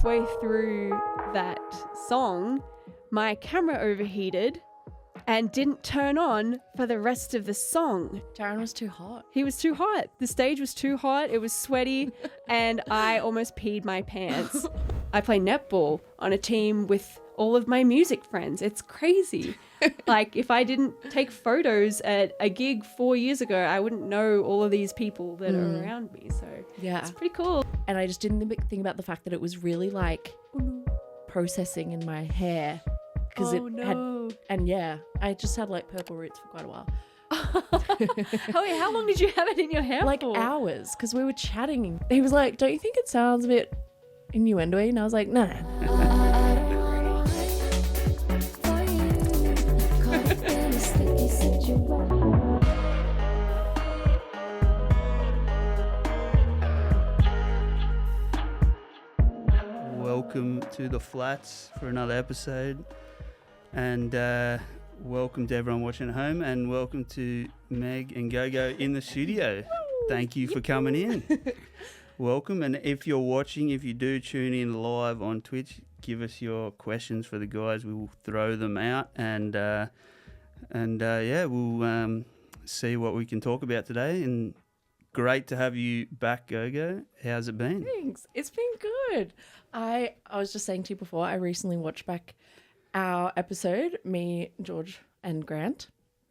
halfway through that song, my camera overheated and didn't turn on for the rest of the song. Darren was too hot. He was too hot. The stage was too hot. It was sweaty and I almost peed my pants. I play netball on a team with all of my music friends. It's crazy. Like, if I didn't take photos at a gig 4 years ago, I wouldn't know all of these people that are around me. So Yeah. it's pretty cool. And I just didn't think about the fact that it was really like processing in my hair. Because and yeah, I just had like purple roots for quite a while. How long did you have it in your hair Like for? hours, because we were chatting. He was like, don't you think it sounds a bit innuendo-y? And I was like, no. Welcome to the Flats for another episode, and welcome to everyone watching at home, and welcome to Meg and Gogo in the studio. Thank you for coming in. Welcome, and if you're watching, if you do tune in live on Twitch, give us your questions for the guys. We will throw them out, and we'll see what we can talk about today. And great to have you back, Gogo. How's it been? Thanks. It's been good. I was just saying to you before, I recently watched back our episode, me, George and Grant.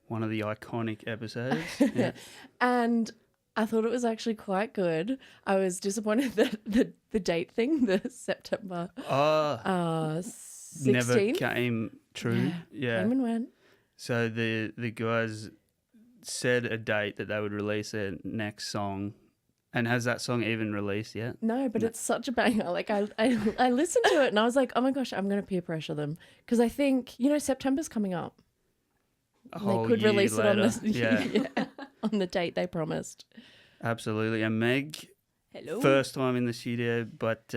One of the iconic episodes. Yeah. And I thought it was actually quite good. I was disappointed that the date thing, the September 16th. Never came true. Yeah. Came and went. So the guys said a date that they would release their next song. And has that song even released yet? No, but it's such a banger. Like I listened to it and I was like, oh my gosh, I'm going to peer pressure them. Because I think, September's coming up. A whole they could year release later. it on this, Yeah. on the date they promised. Absolutely. And Meg, Hello. first time in the studio, but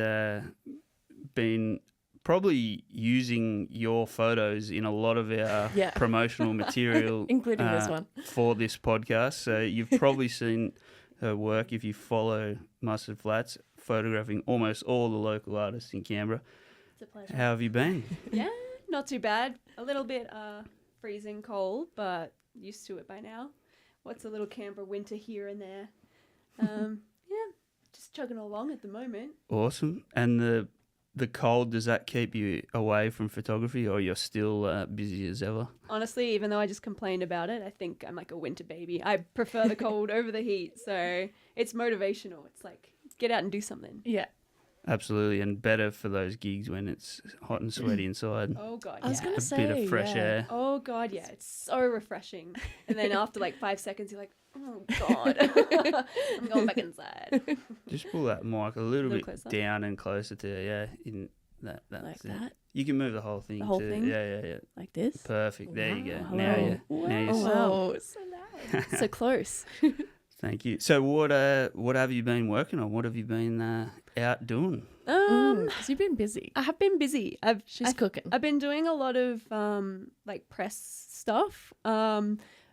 been probably using your photos in a lot of our promotional material. Including this one. For this podcast. So you've probably seen her work if you follow Mustard Flats, photographing almost all the local artists in Canberra. It's a pleasure. How have you been? Yeah, not too bad. A little bit freezing cold, but used to it by now. What's a little Canberra winter here and there? Just chugging along at the moment. Awesome. And the cold, does that keep you away from photography, or you're still busy as ever? Honestly, even though I just complained about it, I think I'm like a winter baby. I prefer the cold over the heat, so it's motivational. It's like, get out and do something. Yeah. Absolutely, and better for those gigs when it's hot and sweaty inside. Oh, God, I was yeah. going to say, bit of fresh air. Oh, God, yeah. It's so refreshing. And then after like 5 seconds, you're like, oh, God. I'm going back inside. Just pull that mic a little bit closer. down and closer to in that's Like it. that? You can move the whole thing. The whole too. thing? Yeah. Like this? Perfect. There you go. Wow. Now you. Wow. Now you. Oh, wow. So loud. So close. Thank you. So what have you been working on? What have you been out doing? Because you've been busy. I have been busy. She's cooking. I've been doing a lot of like press stuff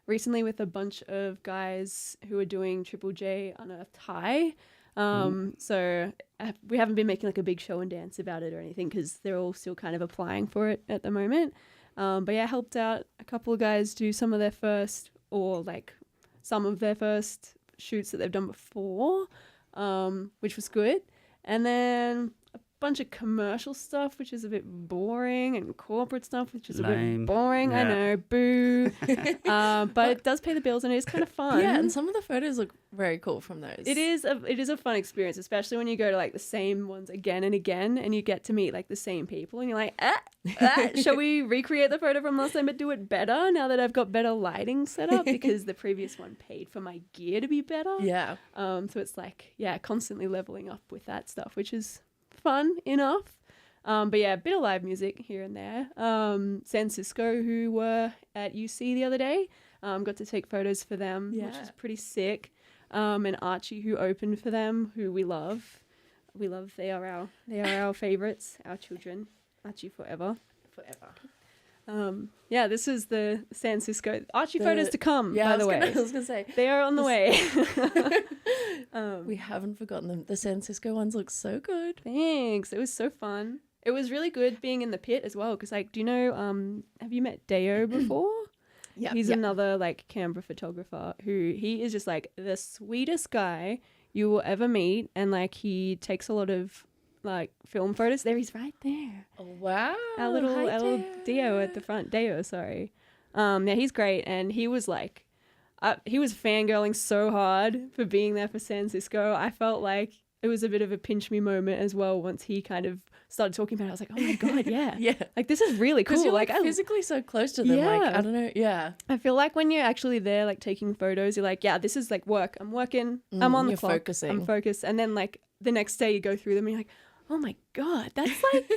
recently with a bunch of guys who are doing Triple J Unearthed High. So we haven't been making like a big show and dance about it or anything because they're all still kind of applying for it at the moment. But yeah, I helped out a couple of guys do some of their first shoots that they've done before, which was good. And then a bunch of commercial stuff, which is a bit boring, and corporate stuff, which is a bit boring. Yeah. I know, boo. But it does pay the bills and it is kind of fun. Yeah, and some of the photos look very cool from those. It is a fun experience, especially when you go to like the same ones again and again and you get to meet like the same people and you're like, shall we recreate the photo from last time but do it better now that I've got better lighting set up because the previous one paid for my gear to be better. Yeah. So it's like, constantly leveling up with that stuff, which is fun enough. But yeah, a bit of live music here and there. San Cisco, who were at UC the other day, got to take photos for them, which is pretty sick. And Archie, who opened for them, who we love. They are our favorites, our children. Archie forever. Yeah, this is the San Cisco Archie photos to come, by the way. I was going to say. They are on the way. We haven't forgotten them. The San Cisco ones look so good. Thanks. It was so fun. It was really good being in the pit as well. Because, like, do you know, have you met Deo before? Yeah. He's another, like, Canberra photographer who he is just, like, the sweetest guy you will ever meet. And, like, he takes a lot of, like, film photos. There he's right there. Oh, wow. Our little Deo at the front. Deo, sorry. Yeah, he's great. And he was, like, he was fangirling so hard for being there for San Cisco. I felt like it was a bit of a pinch me moment as well once he kind of started talking about it. I was like, oh my God, yeah. Yeah. Like, this is really cool. Because you're like physically so close to them. Yeah. Like, I don't know. Yeah. I feel like when you're actually there, like taking photos, you're like, yeah, this is like work. I'm working. I'm on the clock. Focusing. I'm focused. And then like the next day you go through them and you're like, oh my God, that's like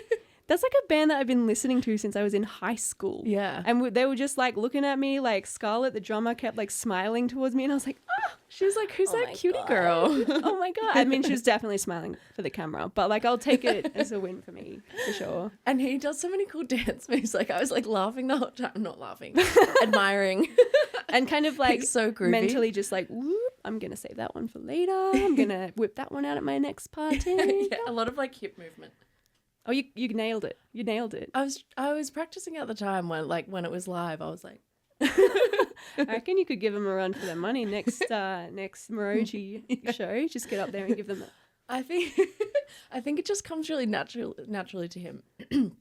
that's like a band that I've been listening to since I was in high school. Yeah. And they were just like looking at me, like Scarlett, the drummer, kept like smiling towards me. And I was like, ah, She was like, who's Oh that my cutie God. girl? oh my God. I mean, she was definitely smiling for the camera, but like I'll take it as a win for me, for sure. And he does so many cool dance moves. Like, I was like laughing the whole time. Not laughing, admiring. And kind of like He's so groovy. mentally just like, whoop, I'm going to save that one for later. I'm going to whip that one out at my next party. Yeah, a lot of like hip movement. Oh, you nailed it. You nailed it. I was practicing at the time when it was live. I was like, I reckon you could give them a run for their money next Miroji show. Just get up there and give them I think it just comes really naturally to him. I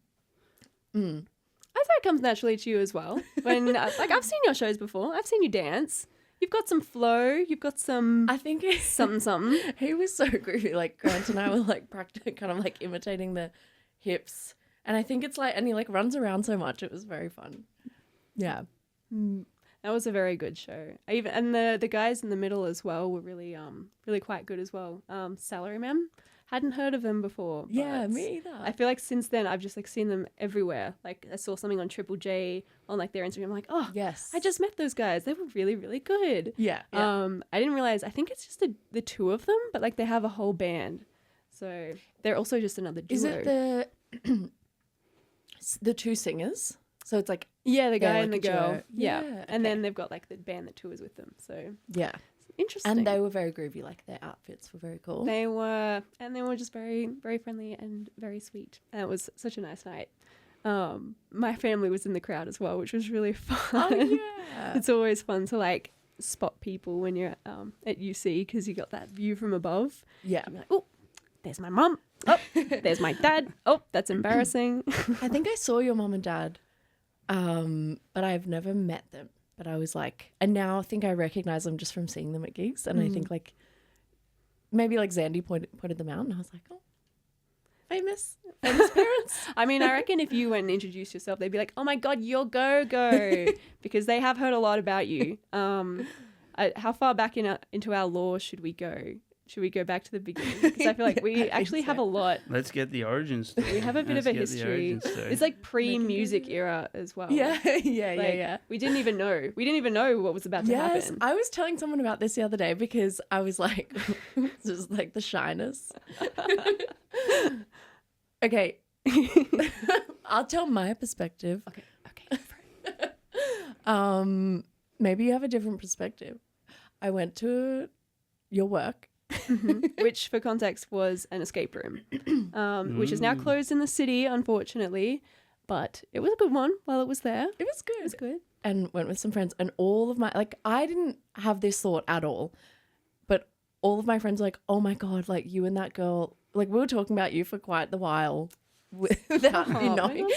say it comes naturally to you as well. When like I've seen your shows before. I've seen you dance. You've got some flow. You've got some I think it's something. He was so groovy. Like Grant and I were like practicing, kind of like imitating the hips. And I think it's like, and he like runs around so much. It was very fun. Yeah. That was a very good show. And the guys in the middle as well were really quite good as well. Salaryman, hadn't heard of them before. Yeah, but me either. I feel like since then I've just like seen them everywhere. Like I saw something on Triple J on like their Instagram. I'm like, oh Yes. I just met those guys. They were really, really good. Yeah. I didn't realize. I think it's just the two of them, but like they have a whole band. So they're also just another duo. Is it the two singers? So it's like Yeah, the guy like and the a girl. duo. Yeah. Yeah, And okay. then they've got like the band that tours with them. So yeah. interesting. And they were very groovy. Like their outfits were very cool. They were just very, very friendly and very sweet. And it was such a nice night. My family was in the crowd as well, which was really fun. Oh yeah. It's always fun to like spot people when you're at UC because you got that view from above. Yeah. You're like, oh, there's my mum. Oh, there's my dad. Oh, that's embarrassing. I think I saw your mom and dad, but I've never met them. But I was like, and now I think I recognize them just from seeing them at gigs. And I think like maybe like Zandy pointed them out, and I was like, oh, famous parents. I mean, I reckon if you went and introduced yourself, they'd be like, oh my God, you're Gogo, because they have heard a lot about you. How far back into our lore should we go? Should we go back to the beginning? Because I feel like we actually have a lot. Let's get the origin story. We have a bit of a history. It's like pre-music era as well. Yeah, yeah, Like, yeah. We didn't even know. We didn't even know what was about to Yes, happen. I was telling someone about this the other day because I was like, just like the shyness. Okay, I'll tell my perspective. Okay. Maybe you have a different perspective. I went to your work. Which, for context, was an escape room, which is now closed in the city, unfortunately. But it was a good one while it was there. It was good. It was good. And went with some friends, and all of my, like, I didn't have this thought at all, but all of my friends were like, oh my God, like you and that girl, like we were talking about you for quite the while without you knowing.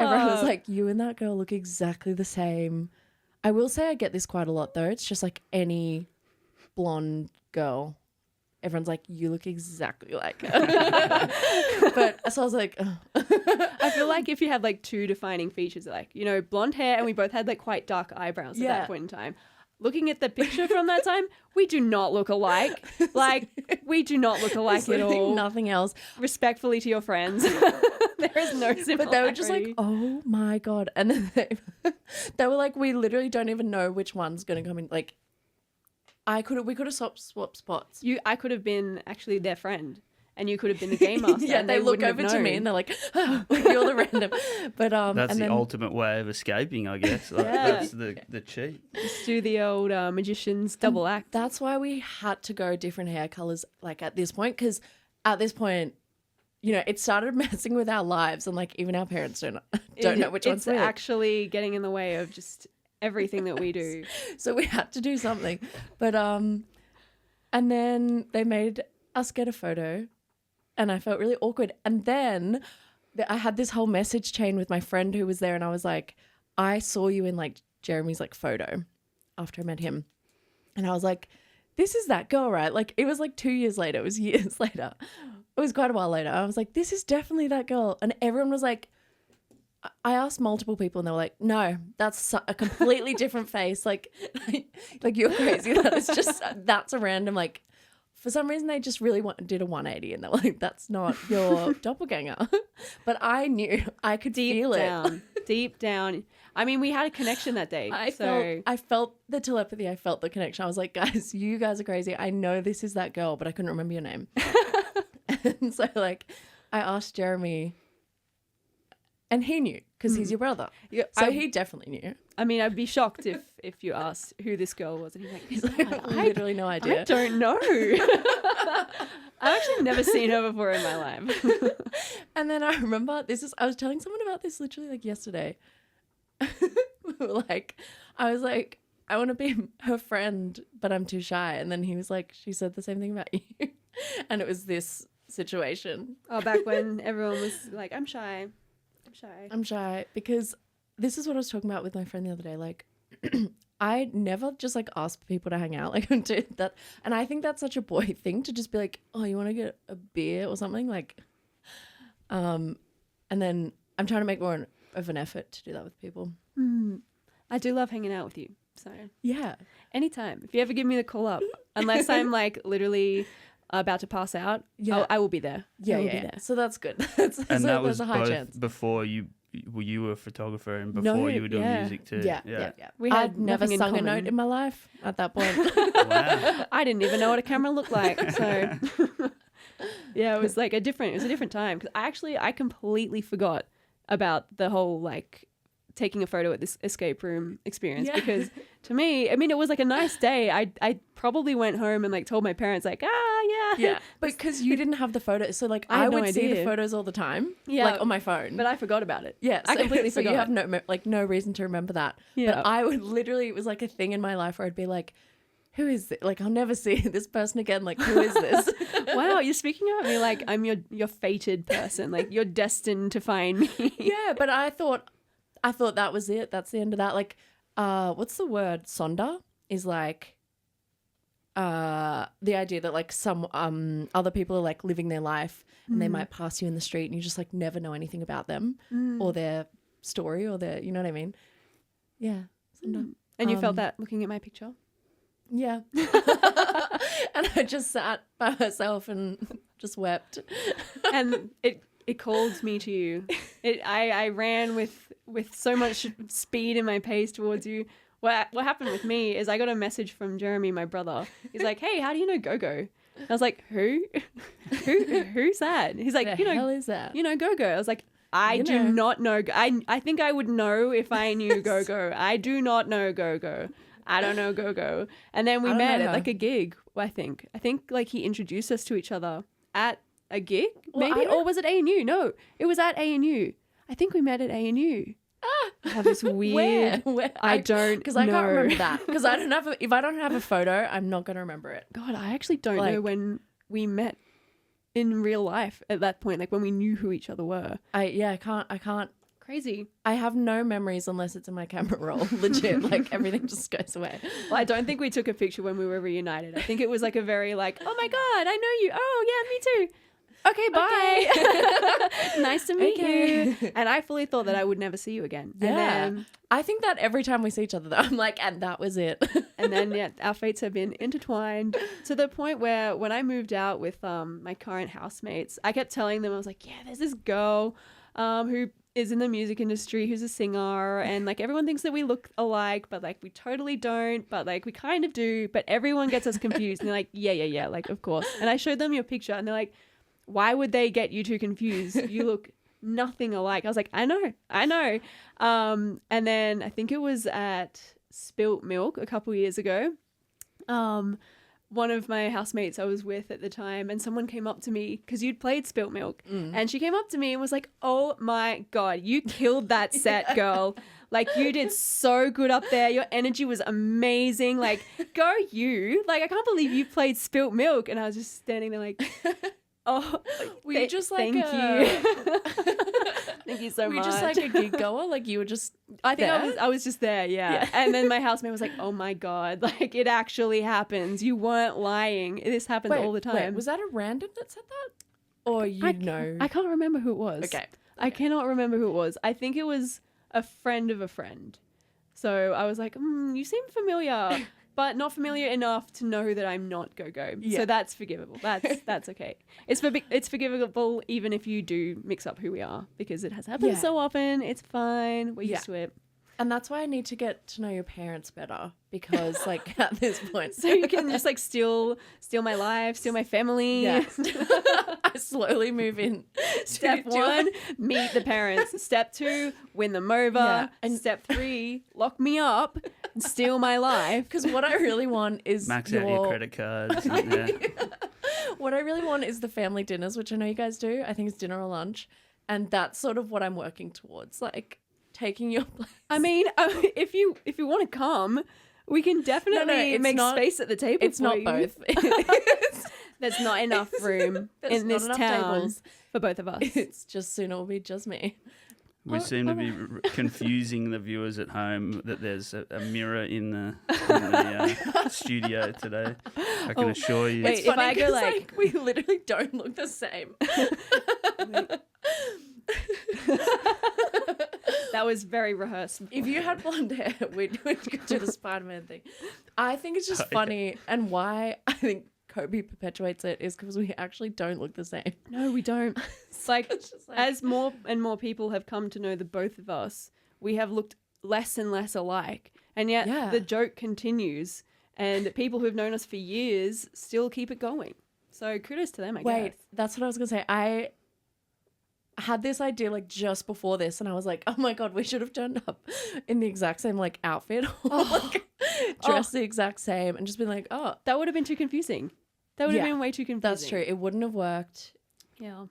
Everyone was like, you and that girl look exactly the same. I will say I get this quite a lot though. It's just like any blonde girl. Everyone's like, you look exactly like her. But so I was like, oh. I feel like if you had like two defining features, like, you know, blonde hair, and we both had like quite dark eyebrows at that point in time. Looking at the picture from that time, we do not look alike. Like, we do not look alike at all. Nothing else. Respectfully to your friends. There is no similarity. But they were just like, oh my God. And then they were like, we literally don't even know which one's going to come in. Like, we could have swapped spots. I could have been actually their friend. and you could have been the game master. Yeah, and they look wouldn't have over to me known. and they're like, oh, you're the random. But That's and the then, ultimate way of escaping, I guess. Like, Yeah. That's the cheat. Just do the old magician's double act. that's why we had to go different hair colors like at this point, because at this point, you know, it started messing with our lives, and like even our parents don't know which one's It's which. actually getting in the way of just everything that we do. So we had to do something. But and then they made us get a photo, and I felt really awkward. And then I had this whole message chain with my friend who was there, and I was like, I saw you in like Jeremy's like photo after I met him. And I was like, this is that girl, right? Like it was like 2 years later. It was years later. It was quite a while later. I was like, this is definitely that girl. And everyone was like, I asked multiple people and they were like, no, that's a completely different face. Like you're crazy. That is just, that's a random, like, for some reason they just really did a 180 and they're like, that's not your doppelganger. But I knew, I could feel it. Deep down. I mean, we had a connection that day. I felt the telepathy. I felt the connection. I was like, guys, you guys are crazy. I know this is that girl, but I couldn't remember your name. And so like I asked Jeremy and he knew because he's your brother. Yeah, So he definitely knew. I mean, I'd be shocked if you asked who this girl was. And he's like, Literally no idea. I don't know. I've actually never seen her before in my life. And then I remember I was telling someone about this literally like yesterday. Like, I was like, I want to be her friend, but I'm too shy. And then he was like, she said the same thing about you. And it was this situation. Oh, back when everyone was like, I'm shy. I'm shy because this is what I was talking about with my friend the other day. Like, I never just like ask people to hang out. Like, I do that. And I think that's such a boy thing to just be like, oh, you want to get a beer or something? Like, and then I'm trying to make more of an effort to do that with people. I do love hanging out with you. So Yeah. anytime. If you ever give me the call up, unless I'm like literally about to pass out, Yeah. I will be there. Yeah, I will yeah, be yeah. there. So that's good. So And that was there's a high both chance. before you were a photographer and No, before you were doing yeah. music too. Yeah. We had I'd never nothing in sung a common. note in my life at that point. Wow. I didn't even know what a camera looked like. So yeah, it was a different time because I completely forgot about the whole like taking a photo at this escape room experience because to me, I mean, it was like a nice day. I probably went home and like told my parents like, Yeah, but because you didn't have the photos, so like I had I no would see the idea. photos all the time, Yeah. like on my phone. but I forgot about it. yeah, I completely so forgot. you have no reason to remember that. Yeah. But I would literally, it was like a thing in my life where I'd be like, who is this? Like, I'll never see this person again. Like, who is this? Wow, you're speaking about me like I'm your fated person. Like you're destined to find me. Yeah, but I thought that was it. That's the end of that. Like, what's the word? Sonder is like, the idea that like some other people are like living their life and they might pass you in the street and you just like never know anything about them or their story or their, you know what I mean? Yeah, Sonder. And you felt that looking at my picture? Yeah. And I just sat by myself and just wept. And it called me to you. I ran with so much speed in my pace towards you. What happened with me is I got a message from Jeremy, my brother. He's like, "Hey, how do you know Gogo?" I was like, "Who? Who's that?" He's like, The hell is that? You know Gogo." I was like, I You do know. not know. I think I would know if I knew Gogo. I do not know Gogo. I don't know Gogo. And then we I don't met know at her. like a gig, I think. I think like he introduced us to each other at a gig, Well, maybe? I don't- Or was it ANU? No, it was at ANU. I think we met at ANU. I have this weird... Where? I don't because I can't know. remember that. Because I don't have. If I don't have a photo, I'm not going to remember it. God, I actually don't know Like- when we met in real life at that point, like when we knew who each other were. I can't. Crazy. I have no memories unless it's in my camera roll. Legit, like everything just goes away. Well, I don't think we took a picture when we were reunited. I think it was like a very like, oh my God, I know you. Oh yeah, me too. Okay, bye. Nice to meet you. And I fully thought that I would never see you again. Yeah. I think that every time we see each other, though, I'm like, and that was it. And then yeah, our fates have been intertwined to the point where when I moved out with my current housemates, I kept telling them, I was like, yeah, there's this girl who is in the music industry, who's a singer, and like everyone thinks that we look alike, but like we totally don't, but like we kind of do, but everyone gets us confused. And they're like, yeah, like of course. And I showed them your picture and they're like, why would they get you two confused? You look nothing alike. I was like, I know. And then I think it was at Spilt Milk a couple years ago. One of my housemates I was with at the time, and someone came up to me because you'd played Spilt Milk, and she came up to me and was like, "Oh my God, you killed that set, girl. Like, you did so good up there. Your energy was amazing. Like, go you. Like, I can't believe you played Spilt Milk." And I was just standing there like, oh, were you just like thank you. Thank you so were much. you just like a gig goer? Like, you were just I think there? I was just there, yeah. And then my housemate was like, "Oh my God, like it actually happens. You weren't lying. This happens all the time." Wait, was that a random that said that? Or you know? I can't remember who it was. Okay. I cannot remember who it was. I think it was a friend of a friend. So I was like, you seem familiar, but not familiar enough to know that I'm not Gogo. Yeah. So that's forgivable. That's okay. It's forgivable even if you do mix up who we are, because it has happened so often. It's fine. We're used to it. And that's why I need to get to know your parents better, because like at this point, So you can just like steal my life, steal my family. yeah. I slowly move in. Step 1, meet the parents. Step 2, win them over. Yeah. And step 3, lock me up and steal my life. Because what I really want is Max out your credit cards. Yeah. What I really want is the family dinners, which I know you guys do. I think it's dinner or lunch, and that's sort of what I'm working towards, like taking your place. I mean, if you want to come, we can definitely make space at the table. It's for not you. both. There's not enough room There's in not this enough town tables. for both of us. It's just soon it'll be just me. We seem to be confusing the viewers at home that there's a mirror in the studio today. I can assure you. Wait, It's if funny I go 'cause, like- we literally don't look the same. That was very rehearsed. If you had blonde hair, we'd do the Spider-Man thing. I think it's just funny, and why I think Kobe perpetuates it is because we actually don't look the same. No, we don't. It's like, just like- as more and more people have come to know the both of us, we have looked less and less alike. And yet the joke continues, and people who've known us for years still keep it going. So kudos to them, I guess. That's what I was going to say. I had this idea like just before this, and I was like, oh my God, we should have turned up in the exact same like outfit or like dressed the exact same and just been like, oh. That would have been too confusing. That would have been way too confusing. That's true. It wouldn't have worked. Yeah.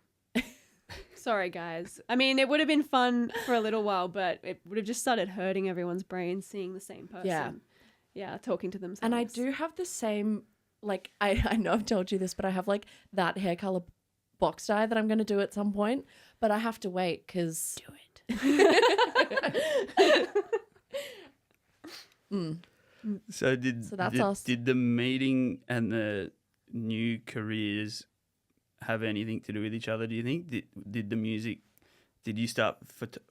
Sorry, guys. I mean, it would have been fun for a little while, but it would have just started hurting everyone's brains seeing the same person. Yeah, talking to themselves. And I do have the same, like, I know I've told you this, but I have like that hair color box dye that I'm going to do at some point, but I have to wait because... Do it. So did the meeting and the new careers have anything to do with each other, do you think? Did the music, did you start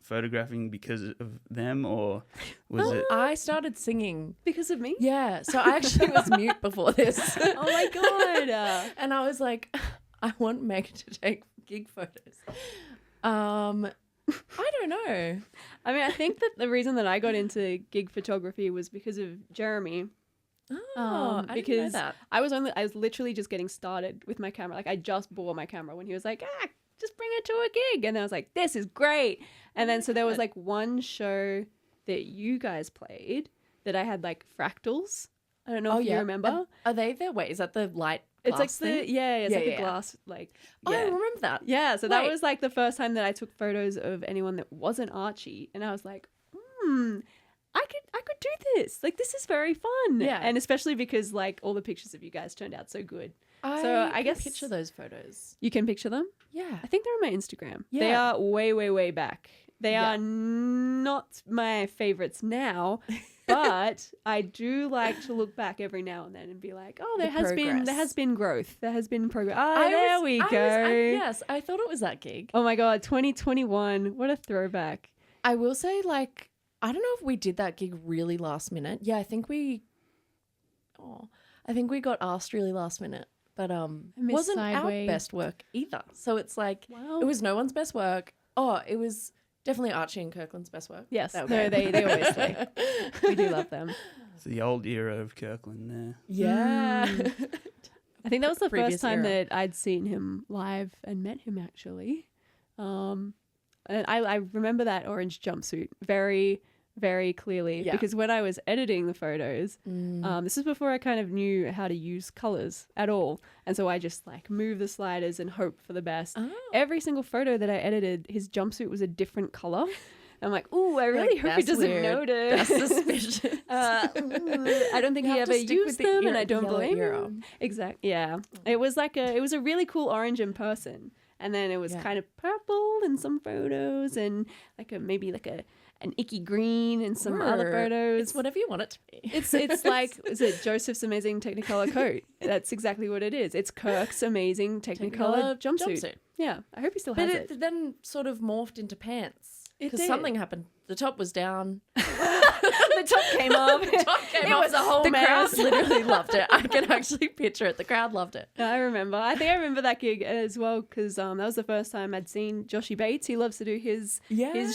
photographing because of them, or was it? I started singing. Because of me? Yeah, so I actually was mute before this. Oh my God. And I was like, I want Meg to take gig photos. I don't know. I mean, I think that the reason that I got into gig photography was because of Jeremy. Oh, I didn't know because that. I was literally just getting started with my camera. Like, I just bought my camera when he was like, just bring it to a gig. And I was like, this is great. And then so there was like one show that you guys played that I had like fractals. I don't know if you remember. Are they there? Wait, is that the light It's like glass thing? it's like a glass, like, Oh, I remember that. Yeah, so that Wait. was like the first time that I took photos of anyone that wasn't Archie, and I was like, I could do this. Like, this is very fun. Yeah. And especially because like all the pictures of you guys turned out so good. I can guess- picture those photos. You can picture them? Yeah. I think they're on my Instagram. They Yeah. are way, way, way back. They Yeah. are not my favorites now, but I do like to look back every now and then and be like, oh, there has been growth. There has been progress. Oh, there we go. Yes, I thought it was that gig. Oh my God, 2021. What a throwback. I will say, like, I don't know if we did that gig really last minute. Yeah, I think we got asked really last minute, but Miss wasn't Sideways. our best work either. So it's like, Well, it was no one's best work. Oh, it was definitely Archie and Kirkland's best work. yes. They were No, great. they always say. We do love them. It's the old era of Kirkland there. Yeah. I think that was the previous first time era. that I'd seen him live and met him actually. And I remember that orange jumpsuit very, very clearly because when I was editing the photos, this is before I kind of knew how to use colors at all. And so I just like move the sliders and hope for the best. Oh. Every single photo that I edited, his jumpsuit was a different color. I'm like, ooh, I really hope he that's doesn't weird. notice. That's suspicious. I don't think You he have to ever stick used with the them, and era- I don't yellow blame era. him. Exactly. Yeah, it was a really cool orange in person, and then it was kind of purple in some photos, and maybe an icky green in some other photos. It's whatever you want it to be. It's like, is it Joseph's amazing Technicolor coat? That's exactly what it is. It's Kirk's amazing Technicolor jumpsuit. Yeah, I hope he still But has it. it then sort of morphed into pants. It Because did. something happened. The top was down. The top came off. The top came It off. was a whole the mess. crowd literally loved it. I can actually picture it. The crowd loved it. I remember. I think I remember that gig as well because that was the first time I'd seen Joshy Bates. He loves to do his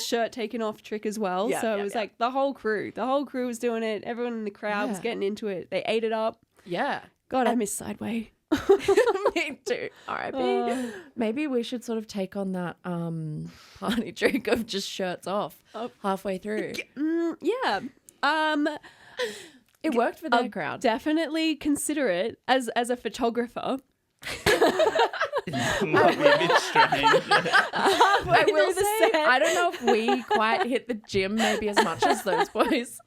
shirt taken off trick as well. Yeah, so it was like the whole crew. The whole crew was doing it. Everyone in the crowd was Yeah. getting into it. They ate it up. Yeah. God, I miss Sideway. Me too. R.I.P. Oh. Maybe we should sort of take on that party trick of just shirts off halfway through. Yeah. It worked for their I'll crowd. definitely consider it as a photographer. It might be a bit strange. I will through the say, set. I don't know if we quite hit the gym maybe as much as those boys.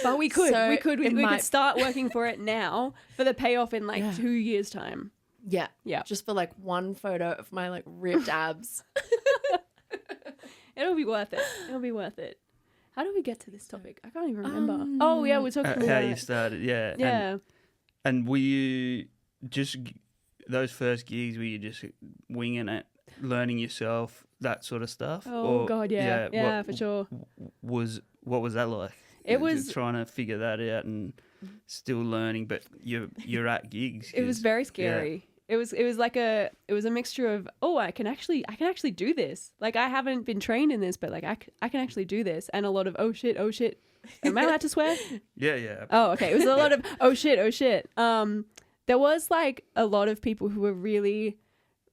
But we could. So we could might- start working for it now for the payoff in 2 years' time. Yeah. Yeah. Just for like one photo of my like ripped abs. It'll be worth it. It'll be worth it. How do we get to this topic? I can't even remember. Oh yeah, we're talking How about you started, yeah. Yeah. And were you just those first gigs? Were you just winging it, learning yourself, that sort of stuff? Oh God, yeah, for sure. What was that like? It was trying to figure that out and still learning, but you're at gigs. It was 'cause- very scary. It was a mixture of I can actually do this. Like I haven't been trained in this, but like I can actually do this, and a lot of oh shit. Am I allowed to swear? Yeah. Oh, okay. It was a lot of oh shit. There was like a lot of people who were really,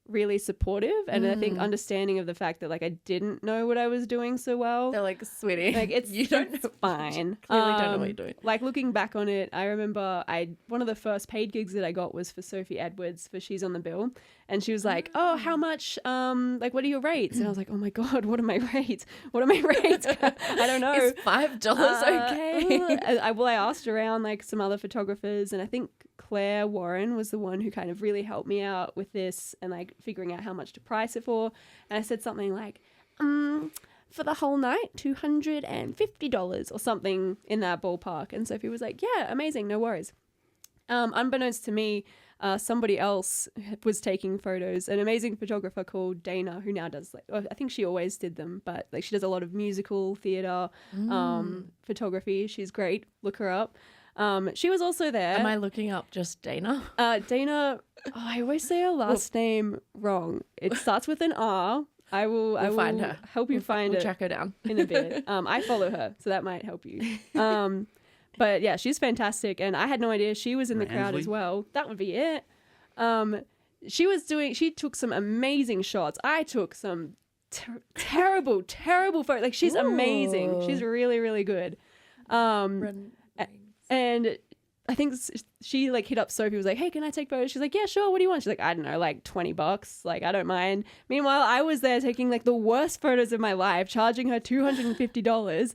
really supportive, and I think understanding of the fact that like I didn't know what I was doing so well. They're like, sweetie, Like it's you don't it's know. fine. Clearly don't know what you're doing. Like looking back on it, I remember one of the first paid gigs that I got was for Sophie Edwards for She's on the Bill, and she was like, "Oh, how much? Like, what are your rates?" And I was like, "Oh my God, what are my rates? What are my rates? I don't know." Is $5 okay? I asked around like some other photographers, and I think Claire Warren was the one who kind of really helped me out with this and like figuring out how much to price it for. And I said something like, for the whole night, $250 or something in that ballpark. And Sophie was like, yeah, amazing, no worries. Unbeknownst to me, somebody else was taking photos, an amazing photographer called Dana, who now does I think she always did them, but like she does a lot of musical theater photography. She's great. Look her up. She was also there. Am I looking up just Dana? Dana, I always say her last name wrong. It starts with an R. I will find her. Help you find We'll it track her down. in a bit. I follow her, so that might help you. But yeah, she's fantastic, and I had no idea she was in the crowd as well. That would be it. She took some amazing shots. I took some terrible photos. Like she's amazing. She's really, really good. And I think she like hit up Sophie, was like, hey, can I take photos? She's like, yeah, sure. What do you want? She's like, I don't know, like $20. Like, I don't mind. Meanwhile, I was there taking like the worst photos of my life, charging her $250.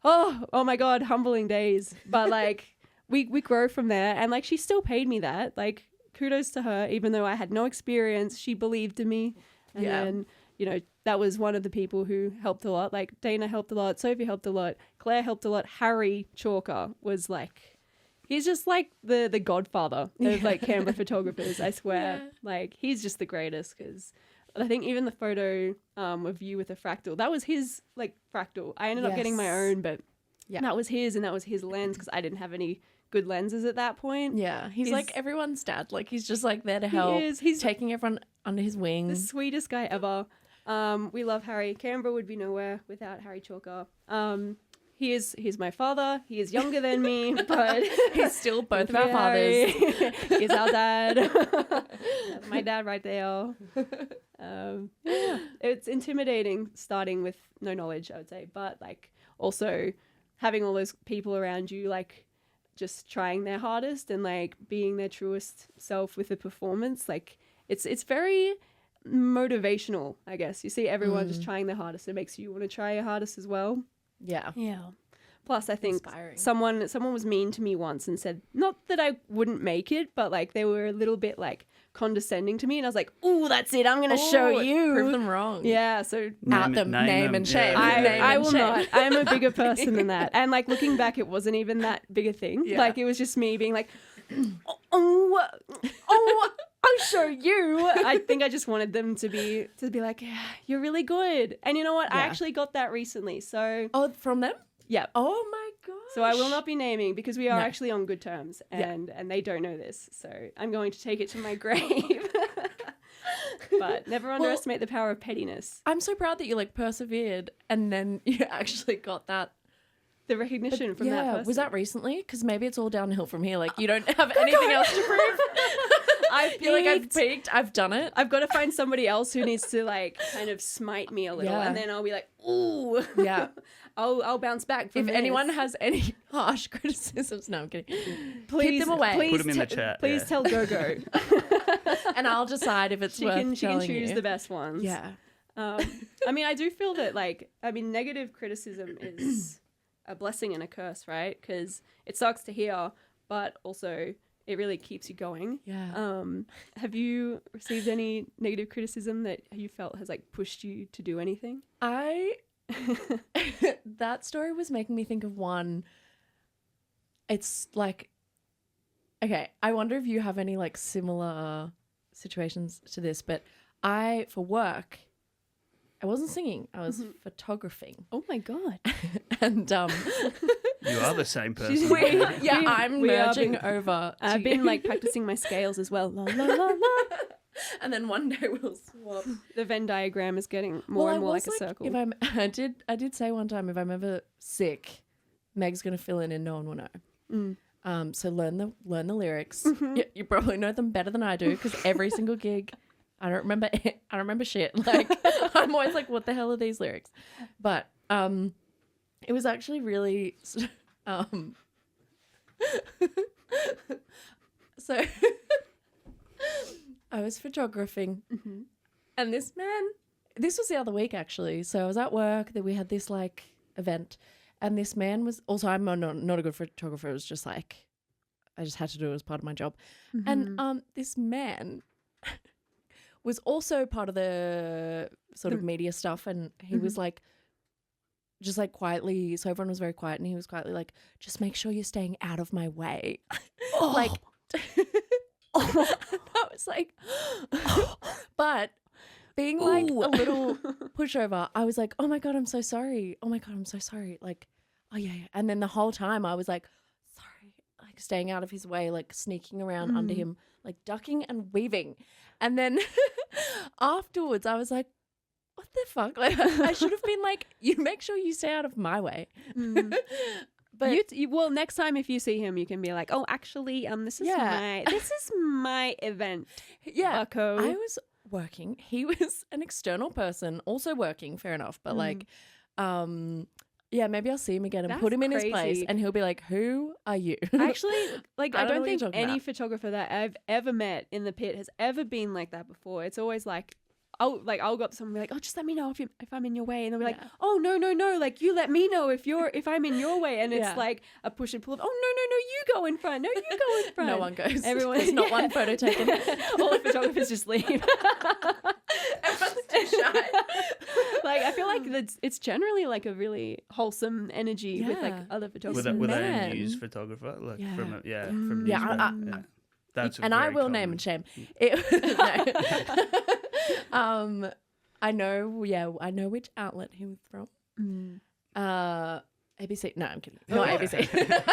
Oh my God, humbling days. But like we grow from there, and like she still paid me that. Like kudos to her, even though I had no experience, she believed in me. And then, you know, that was one of the people who helped a lot. Like Dana helped a lot, Sophie helped a lot, Claire helped a lot. Harry Chalker was like, he's just like the godfather of like Canberra photographers, I swear. Yeah. Like he's just the greatest, because I think even the photo of you with a fractal, that was his like fractal. I ended up getting my own, but that was his, and that was his lens, because I didn't have any good lenses at that point. Yeah, he's like everyone's dad. Like he's just like there to help. He's taking everyone under his wing. The sweetest guy ever. We love Harry. Canberra would be nowhere without Harry Chalker. he's my father. He is younger than me, but He's still both of our fathers. He's our dad. That's my dad right there. It's intimidating starting with no knowledge, I would say, but like also having all those people around you, like just trying their hardest and like being their truest self with the performance. Like it's very motivational, I guess. You see everyone just trying their hardest. It makes you want to try your hardest as well. Yeah. Plus, I think Inspiring. someone was mean to me once and said, not that I wouldn't make it, but like they were a little bit like condescending to me, and I was like, "Ooh, that's it! I'm gonna show you." Prove them wrong. Yeah, so Out them, name and shame. Yeah. Name I and will shame. not. I'm a bigger person than that. And like looking back, it wasn't even that big a thing. Yeah. Like it was just me being like, "Oh, I'll show you." I think I just wanted them to be like, "Yeah, you're really good." And you know what? I Yeah. actually got that recently. So Oh, from them? yeah. Oh my god. So I will not be naming because we are No. actually on good terms, Yeah. and they don't know this. So I'm going to take it to my grave. But never underestimate the power of pettiness. I'm so proud that you like persevered and then you actually got that. The recognition from that person. Was that recently? Because maybe it's all downhill from here. Like you don't have anything else to prove. You're like, I've peaked, I've done it. I've got to find somebody else who needs to like kind of smite me a little, Yeah. and then I'll be like, ooh, Yeah. I'll bounce back. From If this. anyone has any harsh criticisms, no, I'm kidding. please, keep them away. Please Put them in the chat, Please yeah. tell Gogo. And I'll decide if it's she worth can telling choose you. the best ones. Yeah. I mean, I do feel that negative criticism is a blessing and a curse, right? Because it sucks to hear, but also it really keeps you going. Yeah. Have you received any negative criticism that you felt has like pushed you to do anything? That story was making me think of one. It's like, okay, I wonder if you have any like similar situations to this, but for work, I wasn't singing, I was photographing. Oh my God. And You are the same person. I'm we are merging being- over. I've been like practicing my scales as well. La, la, la, la. And then one day we'll swap. The Venn diagram is getting more and more like a circle. If I did say one time, if I'm ever sick, Meg's gonna fill in and no one will know. So learn the lyrics. You probably know them better than I do because every single gig, I don't remember shit. Like I'm always like, what the hell are these lyrics? But it was actually really so I was photographing and this was the other week actually. So I was at work that we had this like event and this man was also, I'm not a good photographer. It was just like, I just had to do it as part of my job. And this man was also part of the sort of media stuff. And he was like, just like quietly, so everyone was very quiet and he was quietly like, just make sure you're staying out of my way. Like, I was like, but being like a little pushover, I was like, oh my God, I'm so sorry. Oh my God, I'm so sorry. Like, oh yeah. And then the whole time I was like, sorry, like staying out of his way, like sneaking around under him, like ducking and weaving. And then afterwards I was like, what the fuck? Like I should have been like, you make sure you stay out of my way. But well, next time if you see him, you can be like, "Oh, actually, this is my event." Yeah, Bucko. I was working. He was an external person, also working. Fair enough, but like, yeah, maybe I'll see him again and That's put him in his place, crazy. and he'll be like, "Who are you?" Actually, like I don't know don't what you're think talking any about. photographer that I've ever met in the pit has ever been like that before. It's always like, I'll go up to someone and be like, "Oh, just let me know if I'm in your way," and they'll be like, Yeah. "Oh, no, like you let me know if I'm in your way," and it's Yeah. like a push and pull of, "Oh, no, you go in front, no, you go in front." No one goes. Everyone, There's not one photo taken. All the photographers just leave. Everyone's too shy. Like I feel like it's generally like a really wholesome energy with like Yeah. other Were photographers. they a man. news photographer? Like Yeah. from from Yeah, newspaper? I- Yeah. That's And I very will name and shame. It, no. I know which outlet he was from. ABC. No, I'm kidding. Not ABC.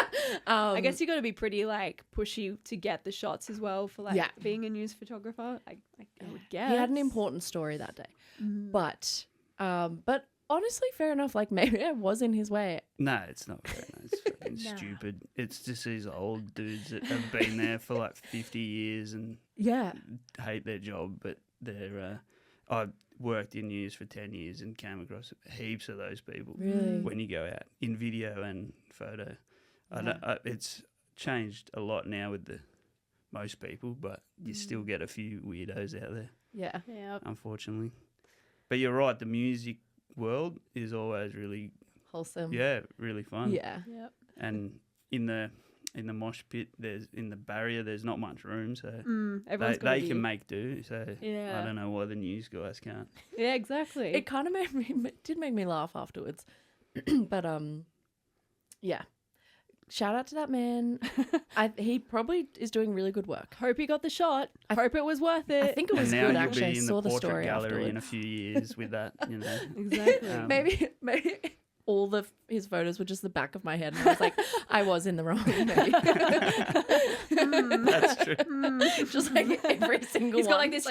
I guess you got to be pretty like pushy to get the shots as well for like Yeah. being a news photographer. I would guess he had an important story that day, but honestly, fair enough. Like, maybe I was in his way. No, it's not fair. No, it's fucking stupid. It's just these old dudes that have been there for like 50 years and hate their job, but they're. I worked in news for 10 years and came across heaps of those people. Really? When you go out in video and photo, it's changed a lot now with most people, but you still get a few weirdos out there. Yeah. Unfortunately, but you're right. The music world is always really Wholesome. Yeah, really fun. Yeah. Yep. And in the mosh pit, in the barrier, there's not much room, so Everyone's they can make do. So Yeah. I don't know why the news guys can't. Yeah, exactly. It kind of did make me laugh afterwards. But yeah. Shout out to that man. He probably is doing really good work. Hope he got the shot. I hope it was worth it. I think it was And now good you'll actually. I be in saw the the portrait story gallery in a afterwards. few years with that. Exactly. Maybe all his photos were just the back of my head, and I was like, I was in the wrong. Maybe. That's true. Just like every single He's one. got like this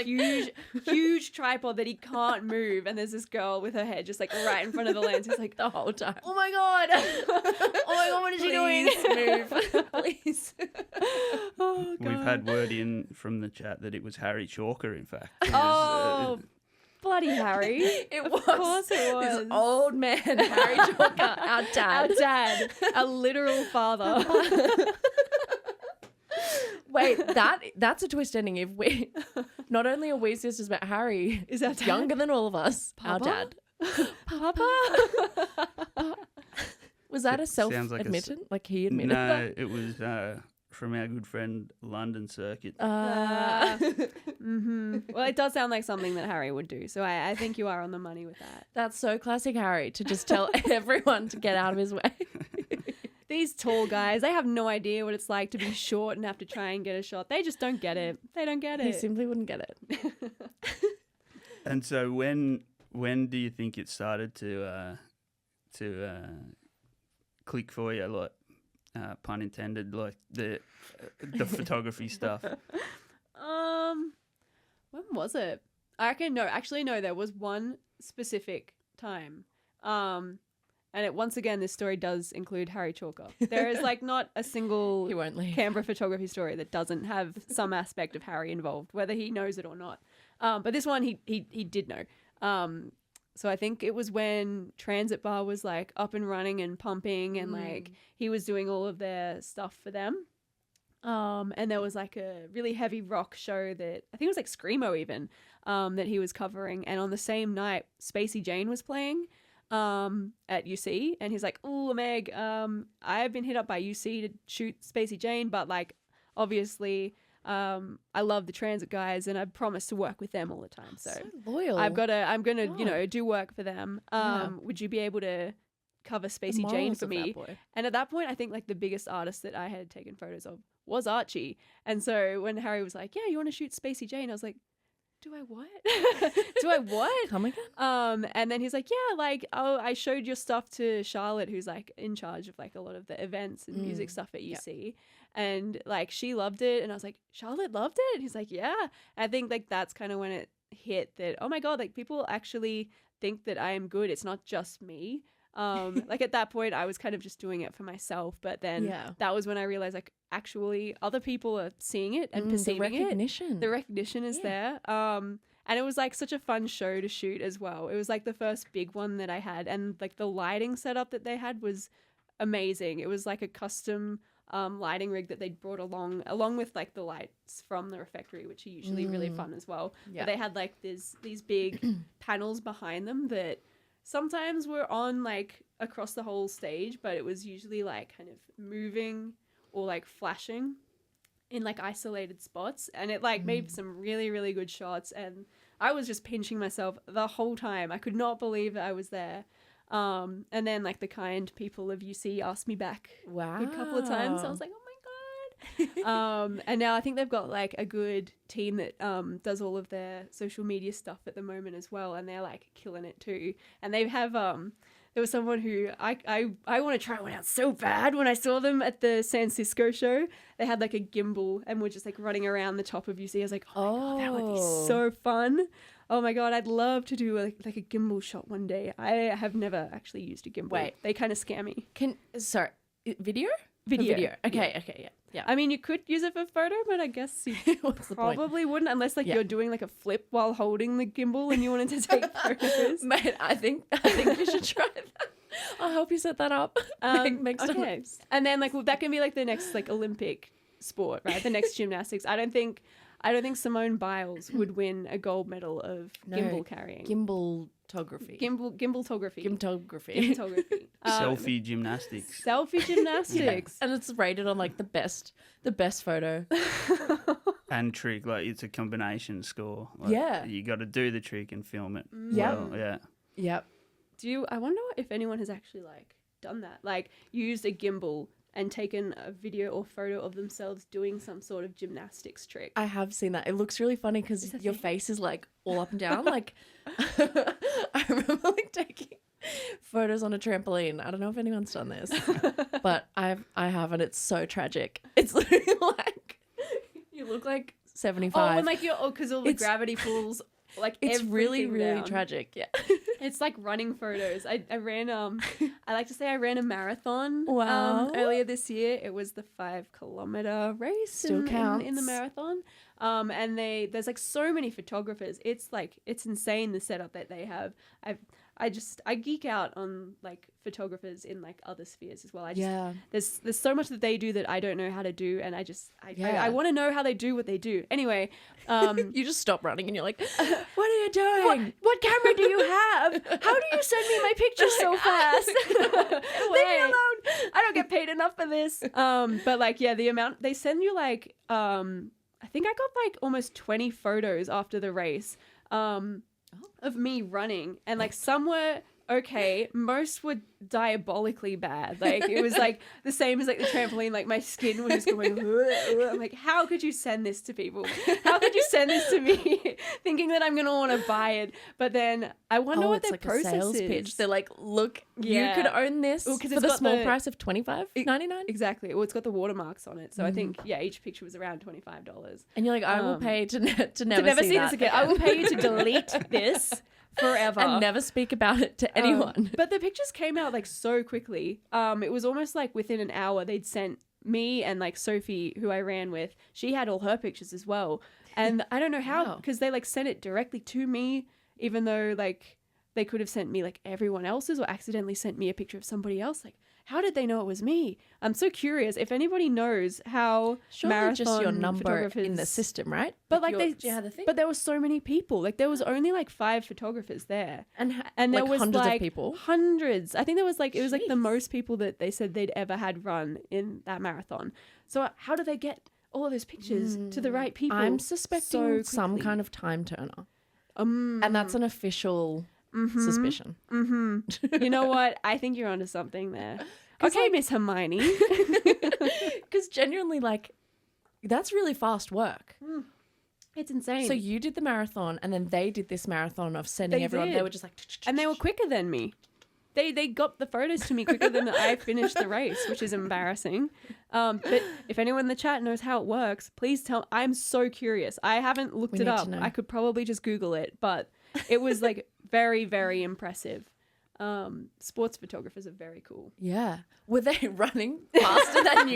huge tripod that he can't move, and there's this girl with her head just like right in front of the lens. He's like, the whole time. oh my god, oh my god, what is she doing? Move, please. Oh god. We've had word in from the chat that it was Harry Chalker, in fact. It was, Oh, bloody Harry. It was. Of course it was. This old man, Harry Chalker, our dad. Our dad, a literal father. Wait, that's a twist ending. If we, not only are we sisters, but Harry Is our dad? younger than all of us. Papa? Our dad. Papa. Was that a Sounds like a self-admitted? Like he admitted no, that? it was from our good friend London Circuit. Well, it does sound like something that Harry would do. So I think you are on the money with that. That's so classic Harry to just tell everyone to get out of his way. These tall guys, they have no idea what it's like to be short and have to try and get a shot. They just don't get it. They don't get He it. simply wouldn't get it. And so when do you think it started to click for you, like pun intended, like the photography stuff? When was it? I reckon no, there was one specific time. And once again, this story does include Harry Chalker. There is like not a single He won't leave. Canberra photography story that doesn't have some aspect of Harry involved, whether he knows it or not. But this one, he did know. So I think it was when Transit Bar was like up and running and pumping, and like he was doing all of their stuff for them. And there was like a really heavy rock show that I think it was like Screamo even, that he was covering. And on the same night, Spacey Jane was playing at UC, and he's like, "Oh, Meg, I've been hit up by UC to shoot Spacey Jane, but like obviously I love the Transit guys and I promised to work with them all the time. So loyal. I'm gonna do work for them. Would you be able to cover Spacey Jane for me?" And at that point, I think like the biggest artist that I had taken photos of was Archie. And so when Harry was like, "Yeah, you want to shoot Spacey Jane?" I was like, "Do I what? Do I what?" Come again? And then he's like, "Yeah, like, oh, I showed your stuff to Charlotte, who's like in charge of like a lot of the events and music stuff at UC, and like she loved it." And I was like, "Charlotte loved it?" And he's like, "Yeah." And I think like that's kind of when it hit that, oh my god, like people actually think that I am good. It's not just me. Like at that point, I was kind of just doing it for myself, but then that was when I realized like actually other people are seeing it and perceiving recognition. The recognition is there. And it was like such a fun show to shoot as well. It was like the first big one that I had, and like the lighting setup that they had was amazing. It was like a custom lighting rig that they'd brought along with like the lights from the refectory, which are usually really fun as well. But they had like these big panels behind them that sometimes were on like across the whole stage, but it was usually like kind of moving or like flashing in like isolated spots, and it like made some really, really good shots. And I was just pinching myself the whole time. I could not believe that I was there. And then like the kind people of UC asked me back a good couple of times. I was like, oh my god. And now I think they've got like a good team that does all of their social media stuff at the moment as well, and they're like killing it too. And they have there was someone who I want to try one out so bad. When I saw them at the San Cisco show, they had like a gimbal and were just like running around the top of UC. I was like, oh my god, that would be so fun. Oh my God, I'd love to do like a gimbal shot one day. I have never actually used a gimbal. Wait. They kind of scare me. Sorry, video? Video. Okay, yeah. I mean, you could use it for photo, but I guess you What's the point? probably wouldn't unless like Yeah. you're doing like a flip while holding the gimbal and you wanted to take photos. Mate, I think you should try that. I'll help you set that up. Make some Okay. notes. And then like that can be like the next like Olympic sport, right? The next gymnastics. I don't think Simone Biles would win a gold medal of gimbal carrying. Gimbaltography. Gimbaltography. Gimbaltography. Gimbaltography. Selfie gymnastics. Selfie gymnastics. And it's rated on like the best photo. And trick, like it's a combination score. Like, Yeah. you got to do the trick and film it. Yeah. Well, yeah. Yep. I wonder if anyone has actually like done that, like used a gimbal and taken a video or photo of themselves doing some sort of gymnastics trick. I have seen that. It looks really funny because that your thing? face is like all up and down. Like I remember like taking photos on a trampoline. I don't know if anyone's done this, but I have, and it's so tragic. It's literally like you look like 75. Oh, and like because all the It's- gravity pulls like it's really, everything really down. tragic. Yeah. It's like running photos. I ran I like to say I ran a marathon Wow. earlier this year. It was the 5-kilometer race Still in the counts. marathon. And there's like so many photographers. It's insane the setup that they have. I geek out on like photographers in like other spheres as well. There's so much that they do that I don't know how to do, and I want to know how they do what they do. Anyway, You just stop running and you're like, what are you doing? what camera do you have? How do you send me my pictures so fast? Leave me alone. I don't get paid enough for this. But like, yeah, the amount they send you, like, I think I got like almost 20 photos after the race, of me running, and like some were okay, most were diabolically bad. Like it was like the same as like the trampoline, like my skin was just going I'm like, how could you send this to people? How could you send this to me thinking that I'm gonna want to buy it? But then I wonder what it's their like process a sales is. pitch. They're like, look, Yeah. you could own this Well, 'cause for it's the got small the- price of $25.99. Exactly. Well, it's got the watermarks on it, so I think each picture was around $25. And you're like, I will pay to never To never see that this again. I will pay you to delete this forever and never speak about it to anyone. But the pictures came out like so quickly. It was almost like within an hour they'd sent me, and like Sophie, who I ran with, she had all her pictures as well. And I don't know how, Wow. because they like sent it directly to me, even though like they could have sent me like everyone else's or accidentally sent me a picture of somebody else. Like, how did they know it was me? I'm so curious. If anybody knows how Surely marathon just your number photographers in the system, right? But like do you have the thing? but there were so many people. Like there was only like 5 photographers there, and there like was hundreds like of people. hundreds. I think there was like it was like the Jeez. most people that they said they'd ever had run in that marathon. So how do they get all of those pictures to the right people? I'm suspecting so some quickly? kind of time turner, and that's an official suspicion. You know what? I think you're onto something there. 'Cause, Okay, like- Miss Hermione. Because genuinely, like, that's really fast work. It's insane. So you did the marathon, and then they did this marathon of sending They everyone. did. They were just like, and they were quicker than me. They got the photos to me quicker than I finished the race, which is embarrassing. But if anyone in the chat knows how it works, please tell. I'm so curious. I haven't looked We it need to up. know. I could probably just Google it, but it was like very, very impressive. Sports photographers are very cool. yeah. Were they running faster than you?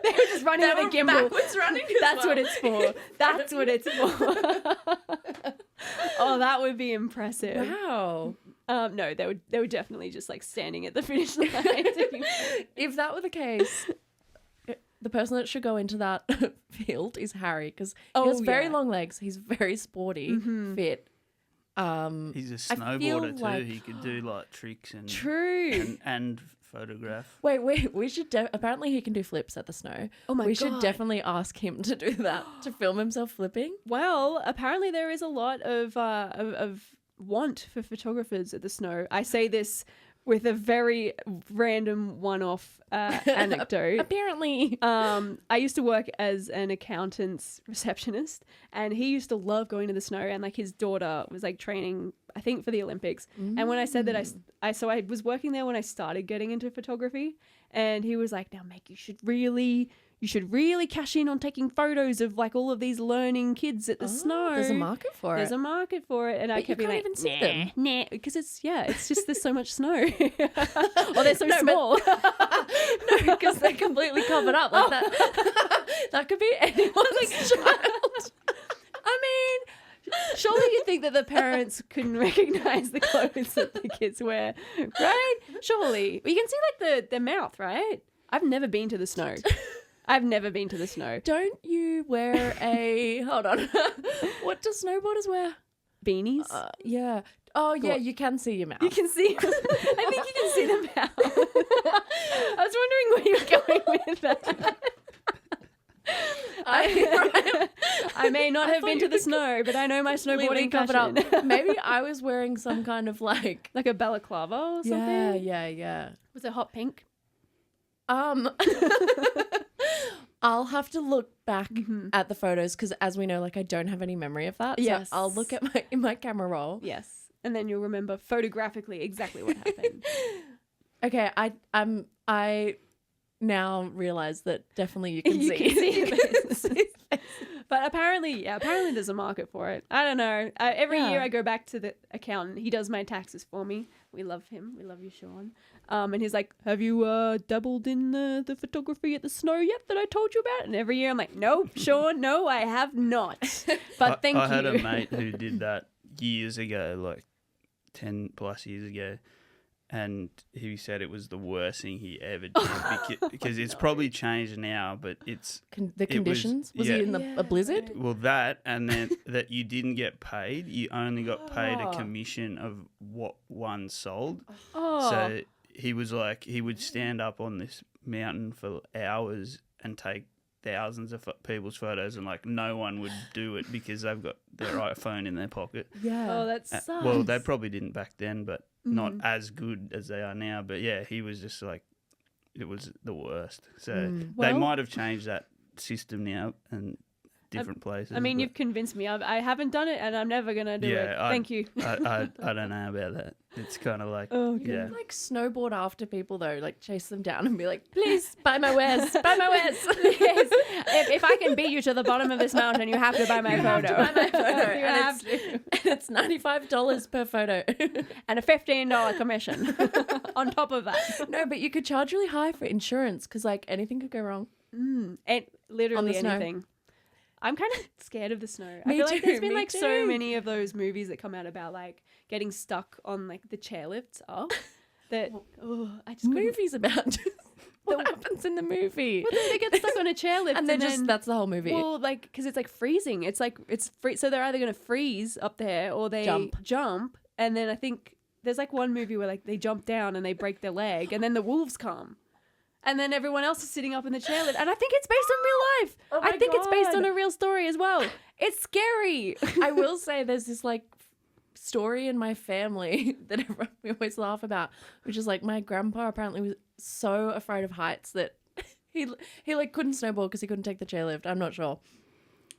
They were just running They with a were gimbal. backwards running as That's well. what it's for. That's what it's for. Oh, that would be impressive. Wow. No, they were definitely just like standing at the finish line. If that were the case, the person that should go into that field is Harry, because he has very long legs. He's very sporty, fit. He's a I feel snowboarder too. like- He could do like tricks and True. and photograph. Wait, we should apparently he can do flips at the snow. Oh my we should God. definitely ask him to do that, to film himself flipping. Well, apparently there is a lot of want for photographers at the snow. I say this with a very random one-off anecdote. Apparently. I used to work as an accountant's receptionist, and he used to love going to the snow, and like his daughter was like training, I think, for the Olympics. And when I said that I was working there when I started getting into photography, and he was like, now Meg, you you should really cash in on taking photos of like all of these learning kids at the snow. There's a market for There's it. a market for it. And I But kept you being can't like, even see them. nah, because it's just there's so much snow. Or they're so No, but- small. No, because they're completely covered up like that. That could be anyone's child. I mean, surely you'd think that the parents couldn't recognize the clothes that the kids wear, right? Surely. You can see like their mouth, right? I've never been to the snow. I've never been to the snow. Don't you wear a... Hold on. What do snowboarders wear? Beanies? Yeah. Oh, yeah, you can see your mouth. You can see. I think you can see them now. I was wondering where you were going with that. I may not have been to the snow, but I know my snowboarding covered fashion. up. Maybe I was wearing some kind of like... Like a balaclava or something? Yeah. Was it hot pink? I'll have to look back at the photos because, as we know, like I don't have any memory of that. Yes. So I'll look at my camera roll. Yes. And then you'll remember photographically exactly what happened. Okay, I now realize that definitely you can You see. can see You his can face. see his face. But apparently there's a market for it. I don't know. Every year I go back to the accountant. He does my taxes for me. We love him. We love you, Sean. And he's like, have you dabbled in the photography at the snow yet that I told you about? And every year I'm like, nope, Sean, no, I have not. But thank you. I had a mate who did that years ago, like 10 plus years ago. And he said it was the worst thing he ever did because it's probably changed now, but it's... The conditions? Was he in a blizzard? Well, that, and then that you didn't get paid. You only got paid a commission of what one sold. Oh. So he was like, he would stand up on this mountain for hours and take thousands of people's photos, and like no one would do it because they've got their iPhone in their pocket. Yeah. Oh, that sucks. Well, they probably didn't back then, but not as good as they are now. But yeah, he was just like, it was the worst. So they Well- might have changed that system now and different places. I mean, but you've convinced me. I haven't done it, and I'm never going to do it. Thank you. I don't know about that. It's kind of like, yeah. Like snowboard after people though, like chase them down and be like, please buy my wares, buy my wares. Yes. If I can beat you to the bottom of this mountain, you have to buy my photo. To buy my photo. You and have to. And it's $95 per photo. And a $15 commission on top of that. No, but you could charge really high for insurance because like anything could go wrong. And On literally the snow. anything. I'm kind of scared of the snow. I Me feel like too, there's been me like so too. many of those movies that come out about like getting stuck on like the chairlifts up that I just couldn't. Movies about what happens in the movie. Well, they get stuck on a chairlift And then then just that's the whole movie. well, like because it's like freezing. It's like it's free. So they're either gonna freeze up there or they jump. And then I think there's like one movie where like they jump down and they break their leg, and then the wolves come. And then everyone else is sitting up in the chairlift. And I think it's based on real life. Oh my I think it's based on God. a real story as well. It's scary. I will say there's this like story in my family that we always laugh about, which is like my grandpa apparently was so afraid of heights that he like couldn't snowboard because he couldn't take the chairlift. I'm not sure.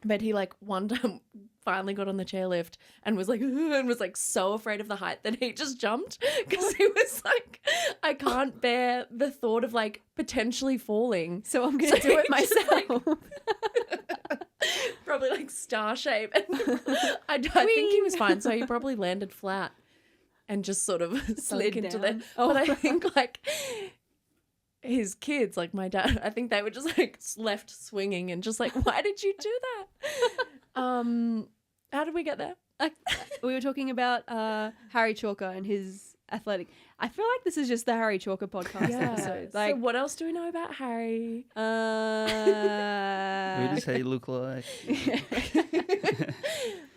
But he like one time finally got on the chairlift and was like so afraid of the height that he just jumped because he was like, I can't bear the thought of like potentially falling. So I'm going to do it he just, like, myself. Probably like star shape. And I think he was fine. So he probably landed flat and just sort of slid into down. But I think like his kids, like my dad, I think they were just like left swinging and just like, why did you do that? How did we get there? We were talking about Harry Chalker and his athletic. I feel like this is just the Harry Chalker podcast episode. Like, so what else do we know about Harry? Who does he look like?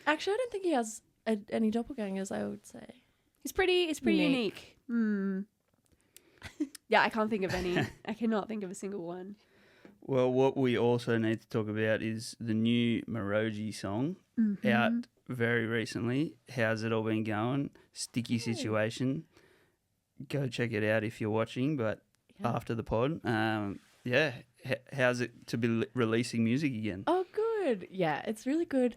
Actually, I don't think he has any doppelgangers, I would say. He's pretty unique. Yeah, I can't think of any. I cannot think of a single one. Well, what we also need to talk about is the new Miroji song out very recently. How's it all been going? Sticky situation. Go check it out if you're watching, but after the pod. How's it to be releasing music again? Oh, good. Yeah, it's really good.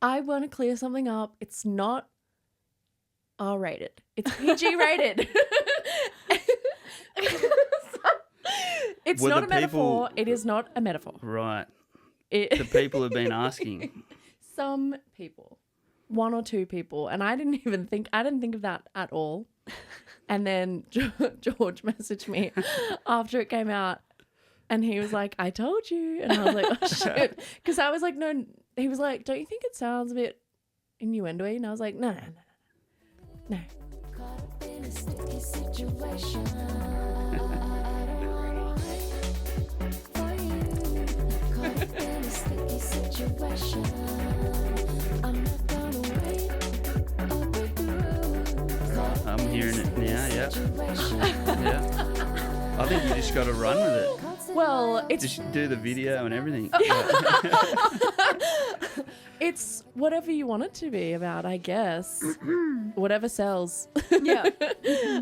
I want to clear something up. It's not R-rated. It's PG rated. It's Were not the a metaphor. people- It is not a metaphor. Right. It, The people have been asking. some people, 1 or 2 people, and I didn't think of that at all. And then George messaged me after it came out, and he was like, "I told you," and I was like, "Oh shit," because I was like, "No." He was like, "Don't you think it sounds a bit innuendo-y?" And I was like, "No." Caught up in a sticky situation. For you, caught up in a sticky situation. I'm not gonna wait or break the rules. Caught up I'm in a hearing it now, sticky yeah. situation. Yeah. I think you just got to run with it. Well, it's Just do the video and everything. it's whatever you want it to be about, I guess. Whatever sells. Yeah.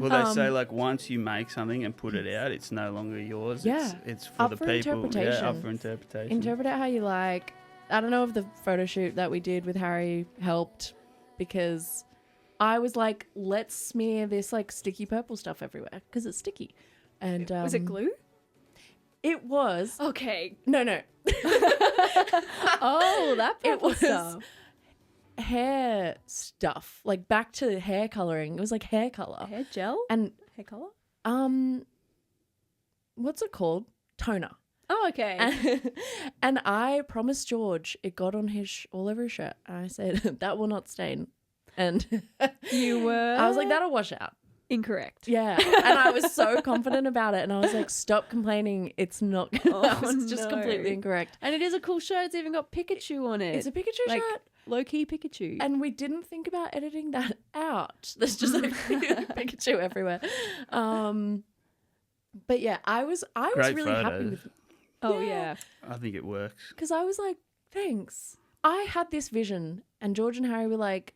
Well, they say like once you make something and put it out, it's no longer yours. Yeah. It's for Up the for people. interpretation. Yeah, up for interpretation. Interpret it how you like. I don't know if the photo shoot that we did with Harry helped, because I was like, let's smear this like sticky purple stuff everywhere because it's sticky. And Was it glue? It was. Okay. No. Oh, that It purple was stuff. hair stuff, like back to hair coloring. It was like hair color. Hair gel? And Hair color? what's it called? Toner. Oh, okay. And I promised George it got on all over his shirt. And I said, that will not stain. And You were I was like, that'll wash out. incorrect. Yeah. And I was so confident about it. And I was like, stop complaining. It's not gonna Oh, that was just no. completely incorrect. And it is a cool shirt. It's even got Pikachu on it. It's a Pikachu like, shirt. low-key Pikachu. And we didn't think about editing that out. There's just like Pikachu everywhere. But yeah, I was Great really happy photos. with oh, yeah. yeah. I think it works. because I was like, thanks. I had this vision, and George and Harry were like,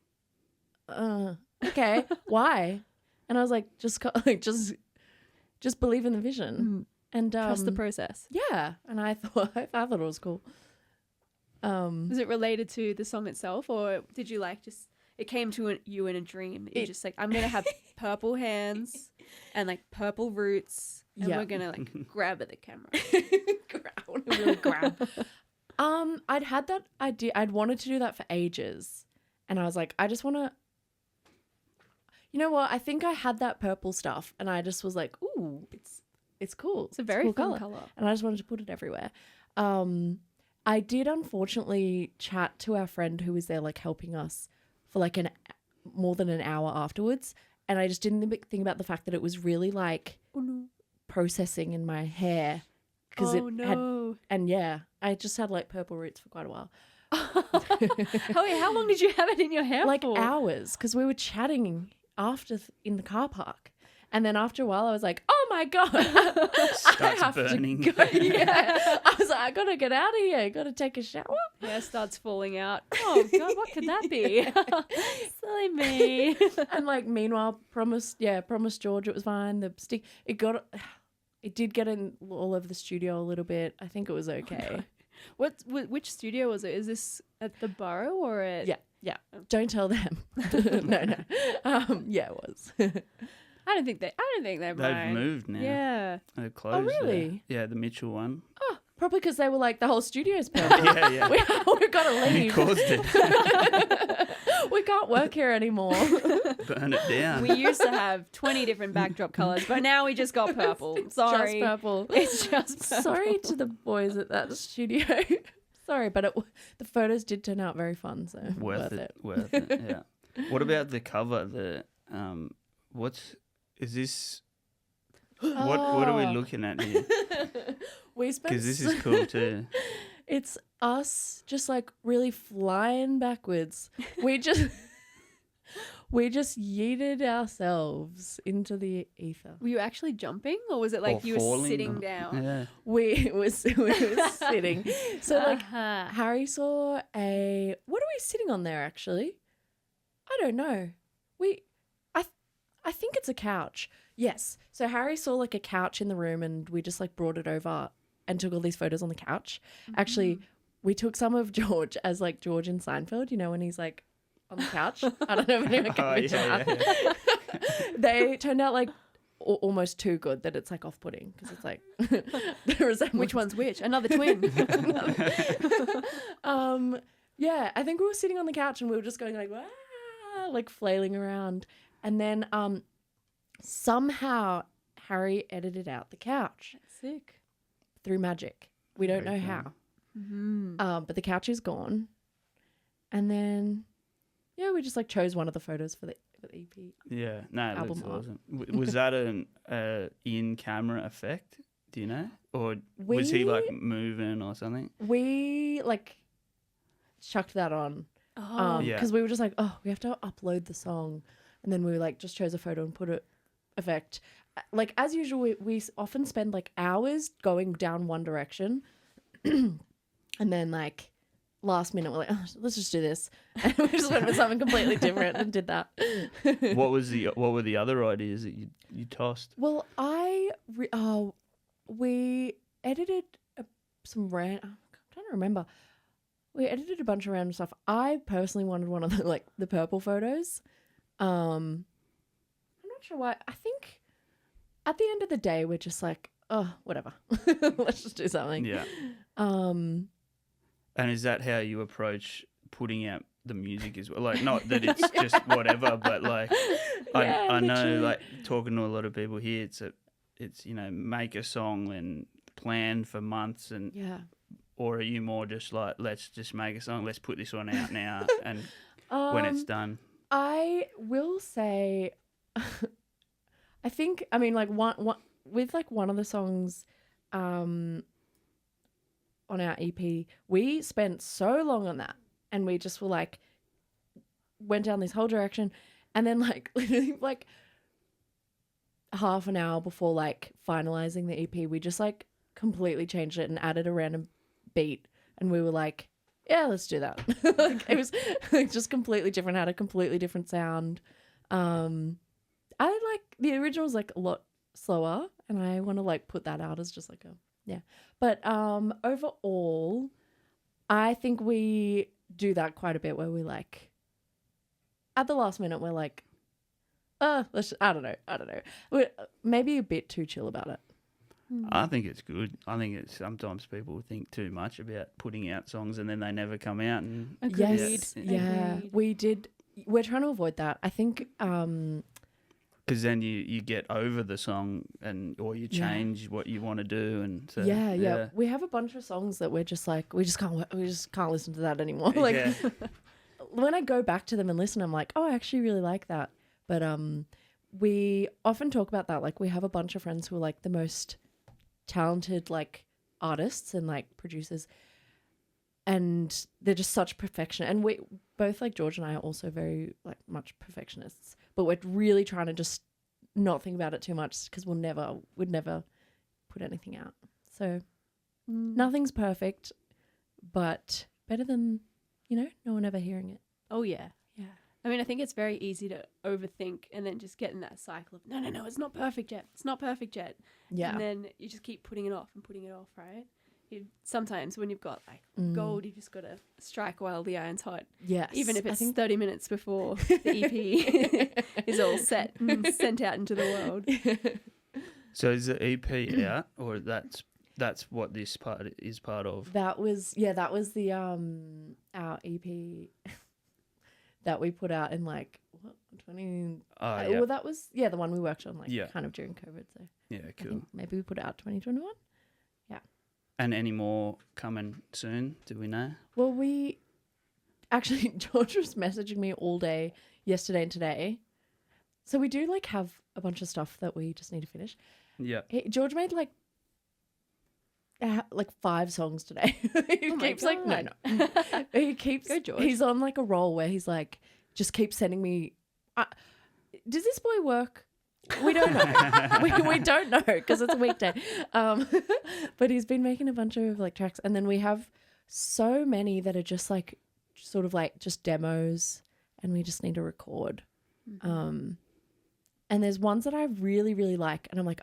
okay, why? And I was like, just believe in the vision and Trust the process. yeah. And I thought it was cool. Was it related to the song itself, or did you like just it came to you in a dream? You're just like, I'm gonna have purple hands and like purple roots, and Yeah. we're gonna like grab at the camera. I want to really grab. I'd had that idea. I'd wanted to do that for ages, and I was like, I just want to. You know what? I think I had that purple stuff, and I just was like, ooh, it's cool. It's a very cool fun color. and I just wanted to put it everywhere. I did unfortunately chat to our friend who was there, like helping us for like more than an hour afterwards, and I just didn't think about the fact that it was really like Oh no! processing in my hair because Oh it had, no! and yeah, I just had like purple roots for quite a while, How long did you have it in your hair like for? hours, because we were chatting after in the car park. And then after a while, I was like, "Oh my god, I Starts have burning. to go!" Yeah, I was like, "I gotta get out of here. I gotta take a shower." Hair starts falling out. Oh god, what could that be? Silly me. And like, meanwhile, promised George it was fine. The stick, it did get in all over the studio a little bit. I think it was okay. Which studio was it? Is this at the Borough or at? Yeah. Don't tell them. No. Yeah, it was. I don't think they They've mind. moved now. Yeah. They've closed. really? Yeah, the Mitchell one. Oh, probably because they were like, the whole studio's purple. Yeah. We've got to You leave. caused it. We can't work here anymore. Burn it down. We used to have 20 different backdrop colors, but now we just got purple. Sorry. Just purple. It's just purple. Sorry to the boys at that studio. Sorry, but the photos did turn out very fun, so Worth it. Yeah. What about the cover? The is this? What are we looking at here? We spent Because this is cool too. It's us just like really flying backwards. We just yeeted ourselves into the ether. Were you actually jumping, or was it like Or you were falling, sitting or- down? Yeah. We were sitting. So like Uh-huh. Harry saw what are we sitting on there actually? I don't know. I think it's a couch. Yes. So Harry saw like a couch in the room, and we just like brought it over and took all these photos on the couch. Actually, we took some of George as like George in Seinfeld, you know, when he's like on the couch. I don't know if anyone can picture that. They turned out like almost too good that it's like off-putting because it's like the resemblance. Which one's which? Another twin. Yeah, I think we were sitting on the couch and we were just going like, "Wah," like flailing around. And then somehow Harry edited out the couch Sick. through magic. We don't Very know cool. how. Mm-hmm. But the couch is gone. And then, yeah, we just like chose one of the photos for the EP. Yeah, no, it looks Album art. awesome. Was that an in-camera effect? Do you know, or was he like moving or something? We like chucked that on. Oh, Yeah. Because we were just like, oh, we have to upload the song. And then we like just chose a photo and put it effect. Like as usual, we often spend like hours going down one direction. And then like last minute we're like, oh, let's just do this. And we just went with something completely different and did that. What were the other ideas that you tossed? Well, we edited some I'm trying to remember. We edited a bunch of random stuff. I personally wanted one of the like the purple photos. I'm not sure why. I think at the end of the day we're just like, oh, whatever. Let's just do something. Yeah. Um And is that how you approach putting out the music as well? Like, not that it's just whatever, but like, Yeah, I know, literally. like, talking to a lot of people here, it's make a song and plan for months, and yeah. or are you more just like, let's just make a song, let's put this one out now, and when it's done? I will say, I think, I mean, like one with like one of the songs, on our EP, we spent so long on that, and we just were like, went down this whole direction, and then like literally like half an hour before like finalizing the EP, we just like completely changed it and added a random beat, and we were like, yeah, let's do that. Like it was like just completely different, had a completely different sound. I like the original's like a lot slower, and I want to like put that out as just like a yeah. But overall, I think we do that quite a bit where we like at the last minute we're like, let's I don't know. We're maybe a bit too chill about it. I think it's good. I think it's sometimes people think too much about putting out songs and then they never come out. And Agreed. Yes, yeah, Agreed. we're trying to avoid that. I think because then you get over the song or you Yeah. change what you want to do, and so, yeah. We have a bunch of songs that we're just like we just can't listen to that anymore. Like Yeah. when I go back to them and listen, I'm like, oh, I actually really like that. But we often talk about that. Like we have a bunch of friends who are like the most talented like artists and like producers, and they're just such perfection. And we both, like George and I, are also very like much perfectionists, but we're really trying to just not think about it too much because we'd never put anything out. So nothing's perfect, but better than no one ever hearing it. Oh, yeah. Yeah. I mean, I think it's very easy to overthink and then just get in that cycle of, no, it's not perfect yet. It's not perfect yet. Yeah. And then you just keep putting it off and putting it off, right? Sometimes when you've got like gold, you've just got to strike while the iron's hot. Yes. Even if I it's think 30 minutes before the EP is all set and sent out into the world. So is the EP out, or that's what this part is part of? that was the our EP that we put out in like what 20 Oh, yeah. well that was the one we worked on like Yeah. kind of during COVID, so Yeah, I cool. think maybe we put it out 2021. And any more coming soon? Do we know? Well, we actually George was messaging me all day yesterday and today, so we do like have a bunch of stuff that we just need to finish. Yeah. George made like 5 songs today. He Oh my keeps like no. God. He keeps Go, George. he's on like a roll where he's like just keeps sending me. Does this boy work? We don't know. we don't know because it's a weekday. But he's been making a bunch of like tracks, and then we have so many that are just like sort of like just demos, and we just need to record. And there's ones that I really really like, and I'm like,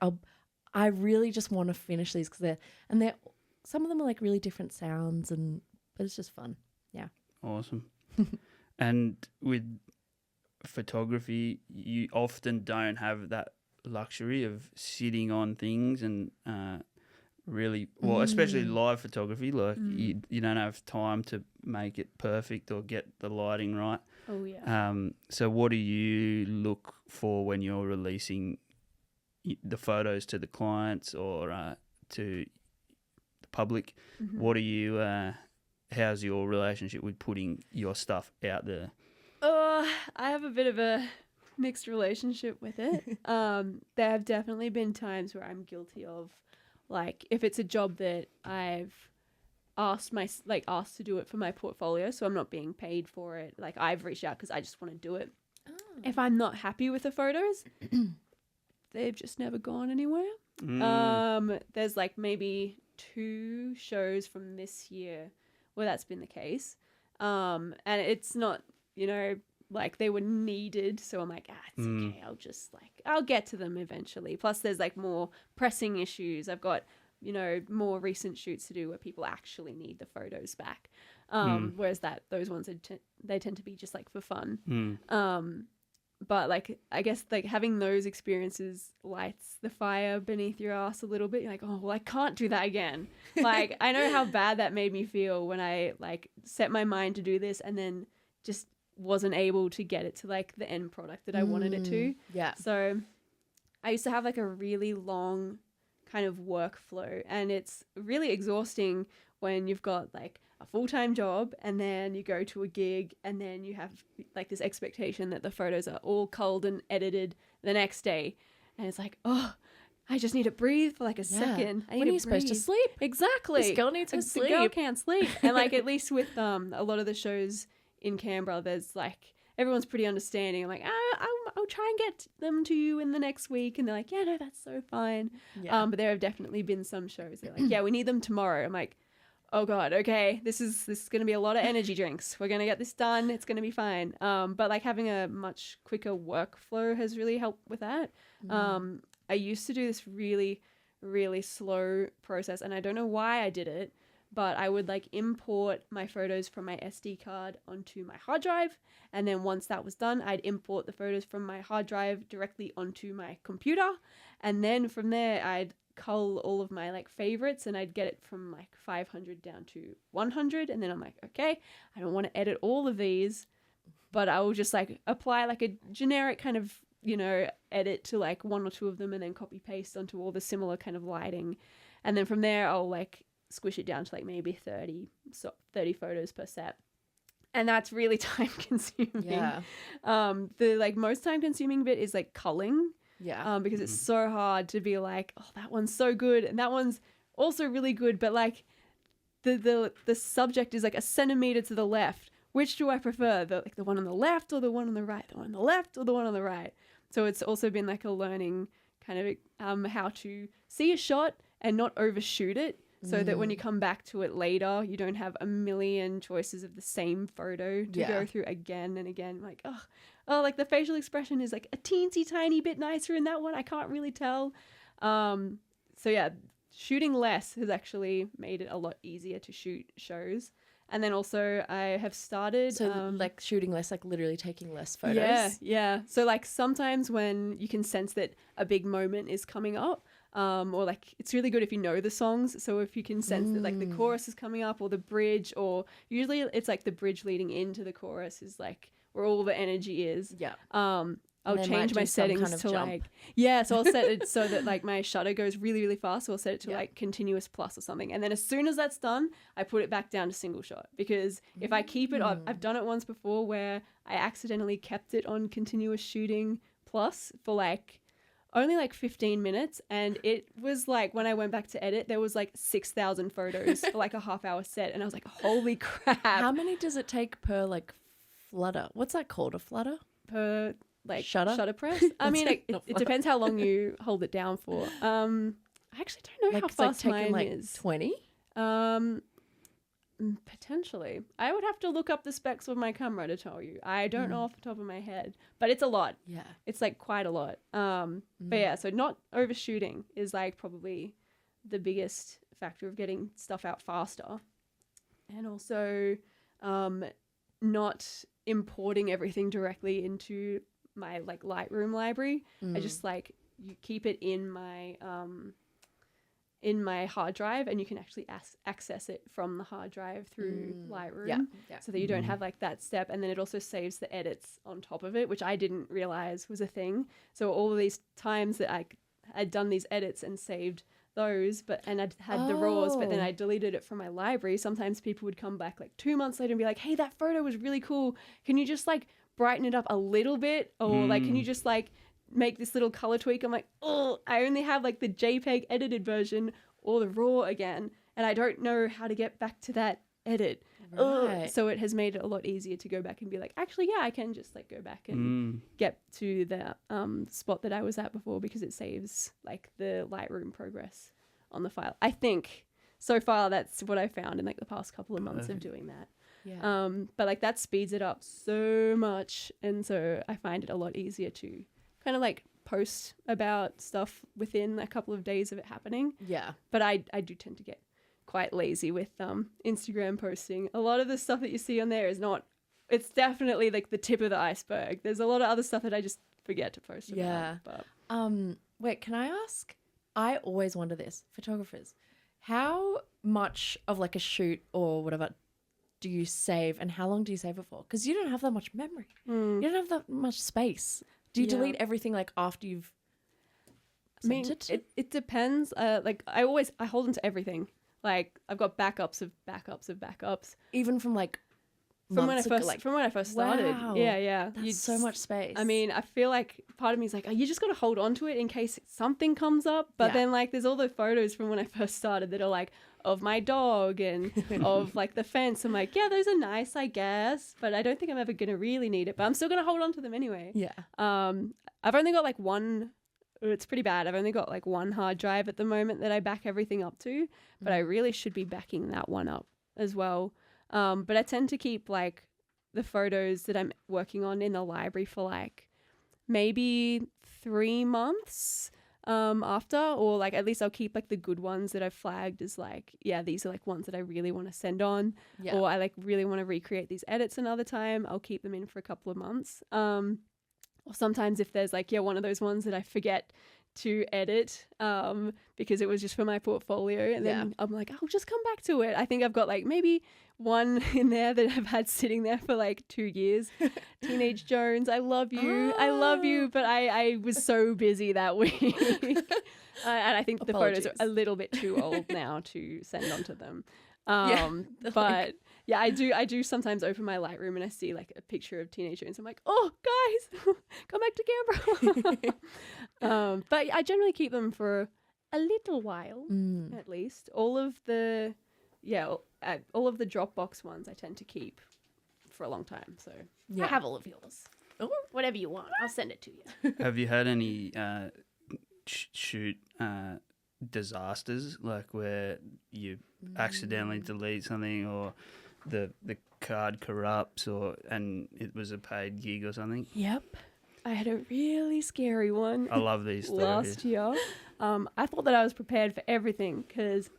I really just want to finish these because they're some of them are like really different sounds, but it's just fun. Yeah. Awesome. And with photography, you often don't have that luxury of sitting on things and really, well, especially live photography. Like you don't have time to make it perfect or get the lighting right. Oh yeah. So what do you look for when you're releasing the photos to the clients or to the public? What are you? How's your relationship with putting your stuff out there? I have a bit of a mixed relationship with it. There have definitely been times where I'm guilty of, like, if it's a job that I've asked to do it for my portfolio, so I'm not being paid for it. Like, I've reached out because I just want to do it. If I'm not happy with the photos, they've just never gone anywhere. There's like maybe 2 shows from this year where that's been the case. And it's not, like they were needed. So I'm like, it's okay. I'll get to them eventually. Plus there's like more pressing issues. I've got, more recent shoots to do where people actually need the photos back. Whereas those ones, they tend to be just like for fun. But like, I guess like having those experiences lights the fire beneath your ass a little bit. You're like, oh, well, I can't do that again. Like, I know how bad that made me feel when I like set my mind to do this and then just wasn't able to get it to like the end product that I wanted it to. Yeah. So I used to have like a really long kind of workflow, and it's really exhausting when you've got like a full-time job and then you go to a gig and then you have like this expectation that the photos are all culled and edited the next day, and it's like, oh, I just need to breathe for like a second. When are you supposed to sleep? Exactly. This girl needs to The sleep. girl can't sleep. And like, at least with a lot of the shows in Canberra, there's like, everyone's pretty understanding. I'm like, I'll try and get them to you in the next week. And they're like, yeah, no, that's so fine. Yeah. But there have definitely been some shows they're like, yeah, we need them tomorrow. I'm like, oh God, okay, this is going to be a lot of energy drinks. We're going to get this done. It's going to be fine. But like having a much quicker workflow has really helped with that. I used to do this really, really slow process, and I don't know why I did it, but I would like import my photos from my SD card onto my hard drive. And then once that was done, I'd import the photos from my hard drive directly onto my computer. And then from there, I'd cull all of my like favorites, and I'd get it from like 500 down to 100. And then I'm like, okay, I don't want to edit all of these, but I will just like apply like a generic kind of, edit to like 1 or 2 of them and then copy paste onto all the similar kind of lighting. And then from there, I'll like squish it down to like maybe 30 photos per set. And that's really time consuming. Yeah. The like most time consuming bit is like culling. Yeah. Because it's so hard to be like, oh, that one's so good and that one's also really good, but like the subject is like a centimeter to the left. Which do I prefer? The one on the left or the one on the right? The one on the left or the one on the right? So it's also been like a learning kind of how to see a shot and not overshoot it, so that when you come back to it later, you don't have a million choices of the same photo to go through again and again. Like, oh, like the facial expression is like a teensy tiny bit nicer in that one. I can't really tell. So yeah, shooting less has actually made it a lot easier to shoot shows. And then also I have started... So like shooting less, like literally taking less photos? Yeah. So like sometimes when you can sense that a big moment is coming up, or like it's really good if you know the songs. So if you can sense that like the chorus is coming up or the bridge, or usually it's like the bridge leading into the chorus is like where all the energy is. Yeah. I'll change my settings to jump. like, so I'll set it so that like my shutter goes really, really fast. So I'll set it to like continuous plus or something. And then as soon as that's done, I put it back down to single shot, because if I keep it, I've done it once before where I accidentally kept it on continuous shooting plus for like only like 15 minutes. And it was like, when I went back to edit, there was like 6,000 photos for like a half-hour set. And I was like, holy crap. How many does it take per like flutter? What's that called? A flutter? Per like shutter press. I mean, it depends how long you hold it down for. I actually don't know how fast mine is. 20? Potentially. I would have to look up the specs of my camera to tell you. I don't know off the top of my head, but it's a lot. Yeah. It's like quite a lot. But yeah, so not overshooting is like probably the biggest factor of getting stuff out faster. And also not importing everything directly into my like Lightroom library. I just like you keep it in my hard drive, and you can actually access it from the hard drive through Lightroom. Yeah. So that you don't have like that step, and then it also saves the edits on top of it, which I didn't realize was a thing. So all of these times that I'd done these edits and saved those, and I'd had the raws, but then I deleted it from my library. Sometimes people would come back like 2 months later and be like, hey, that photo was really cool. Can you just like brighten it up a little bit? Or like, can you just like make this little color tweak? I'm like, oh, I only have like the JPEG edited version or the raw again, and I don't know how to get back to that edit. Right. So it has made it a lot easier to go back and be like, actually, yeah, I can just like go back and get to the spot that I was at before, because it saves like the Lightroom progress on the file. I think so far that's what I found in like the past couple of months of doing that. Yeah. But like that speeds it up so much, and so I find it a lot easier to kind of like post about stuff within a couple of days of it happening. Yeah. But I do tend to get quite lazy with Instagram posting. A lot of the stuff that you see on there is not, it's definitely like the tip of the iceberg. There's a lot of other stuff that I just forget to post about. Yeah. But Wait, can I ask? I always wonder this, photographers, how much of like a shoot or whatever do you save, and how long do you save it for? Because you don't have that much memory. You don't have that much space. Do you delete everything like after you've sent it? It depends. Like I hold on to everything. Like I've got backups of backups of backups. Even from like From when I first started. Wow. Yeah. That's so much space. I mean, I feel like part of me is like, oh, you just got to hold on to it in case something comes up. But then like there's all the photos from when I first started that are like of my dog and of like the fence. I'm like, yeah, those are nice, I guess. But I don't think I'm ever going to really need it. But I'm still going to hold on to them anyway. Yeah. I've only got like one. It's pretty bad. I've only got like one hard drive at the moment that I back everything up to. But I really should be backing that one up as well. But I tend to keep like the photos that I'm working on in the library for like maybe 3 months after, or like at least I'll keep like the good ones that I've flagged as like, yeah, these are like ones that I really want to send on, or I like really want to recreate these edits another time. I'll keep them in for a couple of months. Or sometimes if there's like, one of those ones that I forget to edit because it was just for my portfolio, and then I'm like, I'll just come back to it. I think I've got like maybe one in there that I've had sitting there for like 2 years. Teenage Jones, I love you, but I was so busy that week. And I think the photos are a little bit too old now to send on to them. But yeah, I do sometimes open my Lightroom and I see like a picture of Teenage Jones. I'm like, oh guys, come back to camera. But I generally keep them for a little while, at least. All of the Dropbox ones I tend to keep for a long time. So I have all of yours. Or whatever you want, I'll send it to you. Have you had any shoot disasters, like where you accidentally delete something, or the card corrupts, and it was a paid gig or something? Yep. I had a really scary one. I love these stories. Last year. I thought that I was prepared for everything because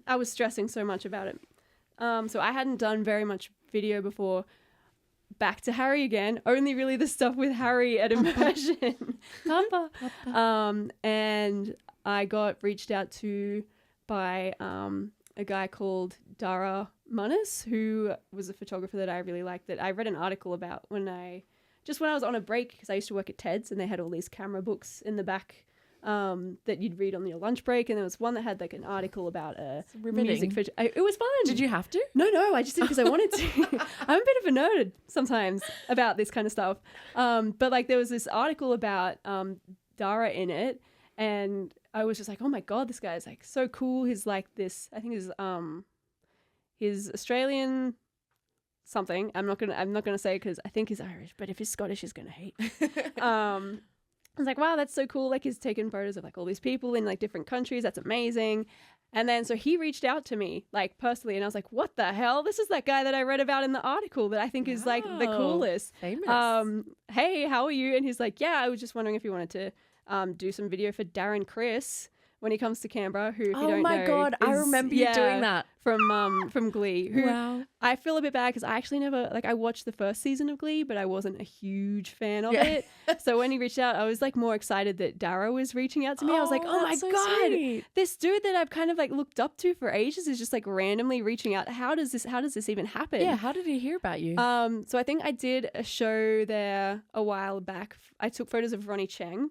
I was stressing so much about it. So I hadn't done very much video before. Back to Harry again. Only really the stuff with Harry at immersion. Papa. And I got reached out to by a guy called Dara Munnis, who was a photographer that I really liked, that I read an article about when I was on a break, because I used to work at TED's and they had all these camera books in the back that you'd read on your lunch break, and there was one that had like an article about music. It was fun. Did you have to? No, I just did because I wanted to. I'm a bit of a nerd sometimes about this kind of stuff. But like there was this article about Dara in it, and I was just like, oh my God, this guy is like so cool. He's like this, I think he's Australian something. I'm not gonna say because I think he's Irish, but if he's Scottish, he's gonna hate. I was like, wow, that's so cool. Like he's taken photos of like all these people in like different countries. That's amazing. And then so he reached out to me like personally, and I was like, what the hell? This is that guy that I read about in the article that I think is like the coolest. Famous. Hey, how are you? And he's like, yeah, I was just wondering if you wanted to do some video for Darren Chris, when he comes to Canberra, who, if you Oh don't my know, God, I is- remember you doing that. from Glee. Who Wow. I feel a bit bad because I actually never, like, I watched the first season of Glee, but I wasn't a huge fan of Yeah. it. So when he reached out, I was like more excited that Dara was reaching out to me. I was like, oh my that's so God, sweet. this dude that I've kind of like looked up to for ages is just like randomly reaching out. How does this even happen? Yeah, how did he hear about you? So I think I did a show there a while back. I took photos of Ronnie Cheng.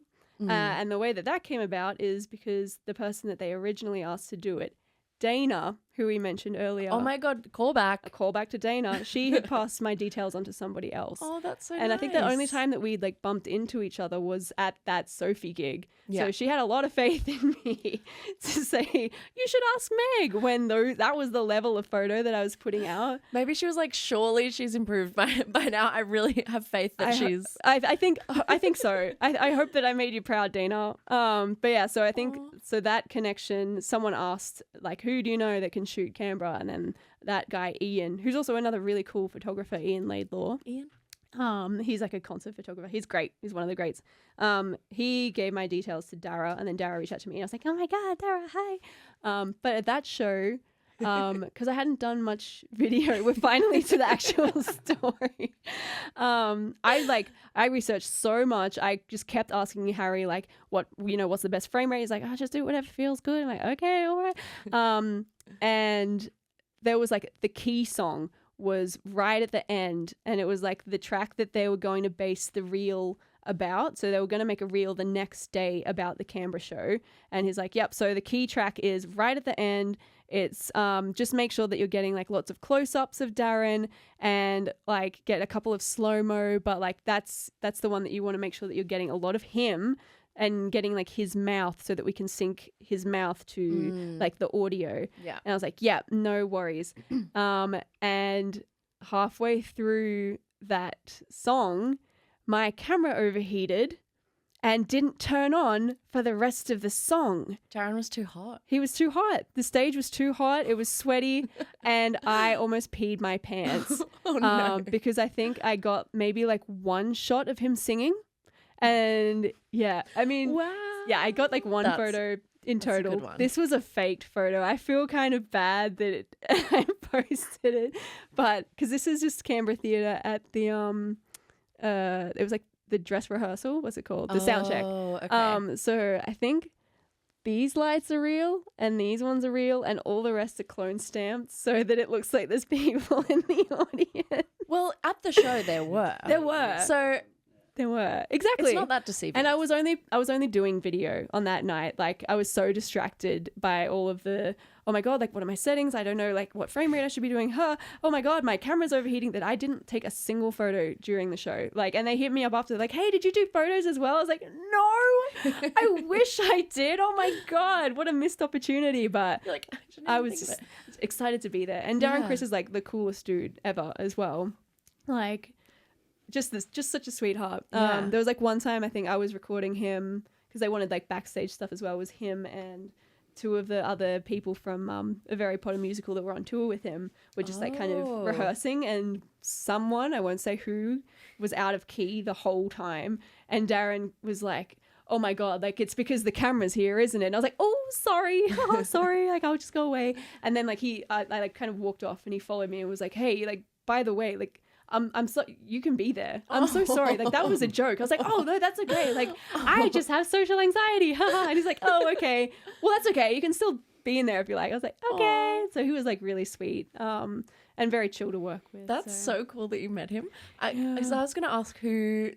And the way that came about is because the person that they originally asked to do it, Dana, who we mentioned earlier. Oh my God, call back. A call back to Dana. She had passed my details onto somebody else. Oh, that's so And nice. I think the only time that we'd like bumped into each other was at that Sophie gig. Yeah. So she had a lot of faith in me to say, you should ask Meg, when that was the level of photo that I was putting out. Maybe she was like, surely she's improved by now. I really have faith that she's. I think so. I hope that I made you proud, Dana. But yeah, so I think so that connection. Someone asked like, who do you know that can shoot Canberra? And then that guy Ian, who's also another really cool photographer, Ian Laidlaw. Ian. He's like a concert photographer. He's great. He's one of the greats. He gave my details to Dara, and then Dara reached out to me, and I was like, oh my God, Dara, hi. But at that show, because I hadn't done much video, we're finally to the actual story. I researched so much. I just kept asking Harry, like, what's the best frame rate? He's like, oh, just do whatever feels good. I'm like, okay, all right. And there was like the key song was right at the end, and it was like the track that they were going to base the reel about. So they were going to make a reel the next day about the Canberra show. And he's like, yep, so the key track is right at the end. It's just make sure that you're getting like lots of close-ups of Darren and like get a couple of slow-mo, but like that's the one that you want to make sure that you're getting a lot of him and getting like his mouth so that we can sync his mouth to like the audio. Yeah. And I was like, yeah, no worries. And halfway through that song, my camera overheated and didn't turn on for the rest of the song. Darren was too hot. He was too hot. The stage was too hot. It was sweaty, and I almost peed my pants. Oh no. Because I think I got maybe like one shot of him singing. And yeah, I mean, Wow. yeah, I got like one photo in that's a total. good one. This was a faked photo. I feel kind of bad that I posted it, but because this is just Canberra Theatre at the it was like the dress rehearsal. What's it called? The sound check. Oh, okay. So I think these lights are real and these ones are real and all the rest are clone stamped so that it looks like there's people in the audience. Well, at the show there were. There were. So There were. Exactly. it's not that deceiving. And I was only doing video on that night. Like I was so distracted by all of the, oh my God, like what are my settings? I don't know like what frame rate I should be doing. Oh my God, my camera's overheating, that I didn't take a single photo during the show. Like, and they hit me up after like, hey, did you do photos as well? I was like, no, I wish I did. Oh my God, what a missed opportunity. But You're like, I was just excited to be there. And Darren Yeah. Criss is like the coolest dude ever as well. Like, just such a sweetheart. Yeah. There was like one time I think I was recording him because they wanted like backstage stuff as well. It was him and two of the other people from a Very Potter musical that were on tour with him were just like kind Oh. of rehearsing, and someone, I won't say who, was out of key the whole time, and Darren was like, oh my God, like it's because the camera's here, isn't it? And I was like, oh, sorry, oh, sorry, like I'll just go away. And then like I like kind of walked off and he followed me and was like, hey, like by the way, like I'm so you can be there. I'm so sorry. Like that was a joke. I was like, oh no, that's okay. Like I just have social anxiety. And he's like, oh okay. Well, that's okay. You can still be in there if you like. I was like, okay. Aw. So he was like really sweet. And very chill to work with. That's so cool that you met him. Yeah. Because I was going to ask who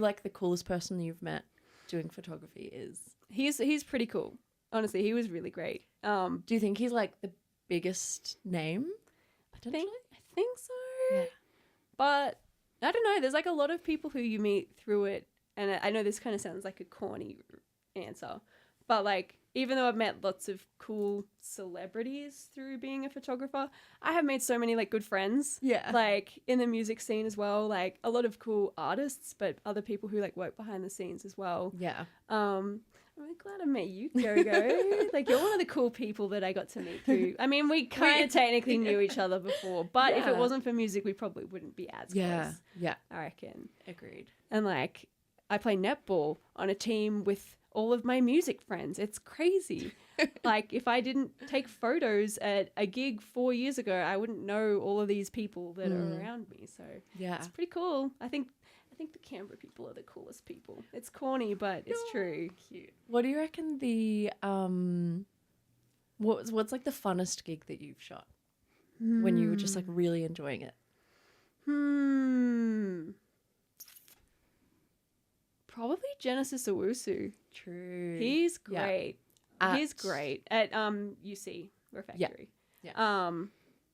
like the coolest person you've met doing photography is. He's pretty cool. Honestly, he was really great. Do you think he's like the biggest name? I think so. Yeah. But I don't know. There's like a lot of people who you meet through it. And I know this kind of sounds like a corny answer. But like, even though I've met lots of cool celebrities through being a photographer, I have made so many like good friends. Yeah. Like in the music scene as well. Like a lot of cool artists, but other people who like work behind the scenes as well. Yeah. I'm really glad I met you, Gogo. Like, you're one of the cool people that I got to meet through. I mean, we kind of technically knew each other before, but if Yeah. it wasn't for music, we probably wouldn't be as Yeah. close, Yeah. I reckon. Agreed. And, like, I play netball on a team with all of my music friends. It's crazy. Like if I didn't take photos at a gig 4 years ago, I wouldn't know all of these people that are around me. So Yeah. it's pretty cool. I think the Canberra people are the coolest people. It's corny, but it's true. Cute. What do you reckon the what's like the funnest gig that you've shot when you were just like really enjoying it? Probably Genesis Owusu. True. He's Yeah. great. He's great at UC Refectory. Yeah.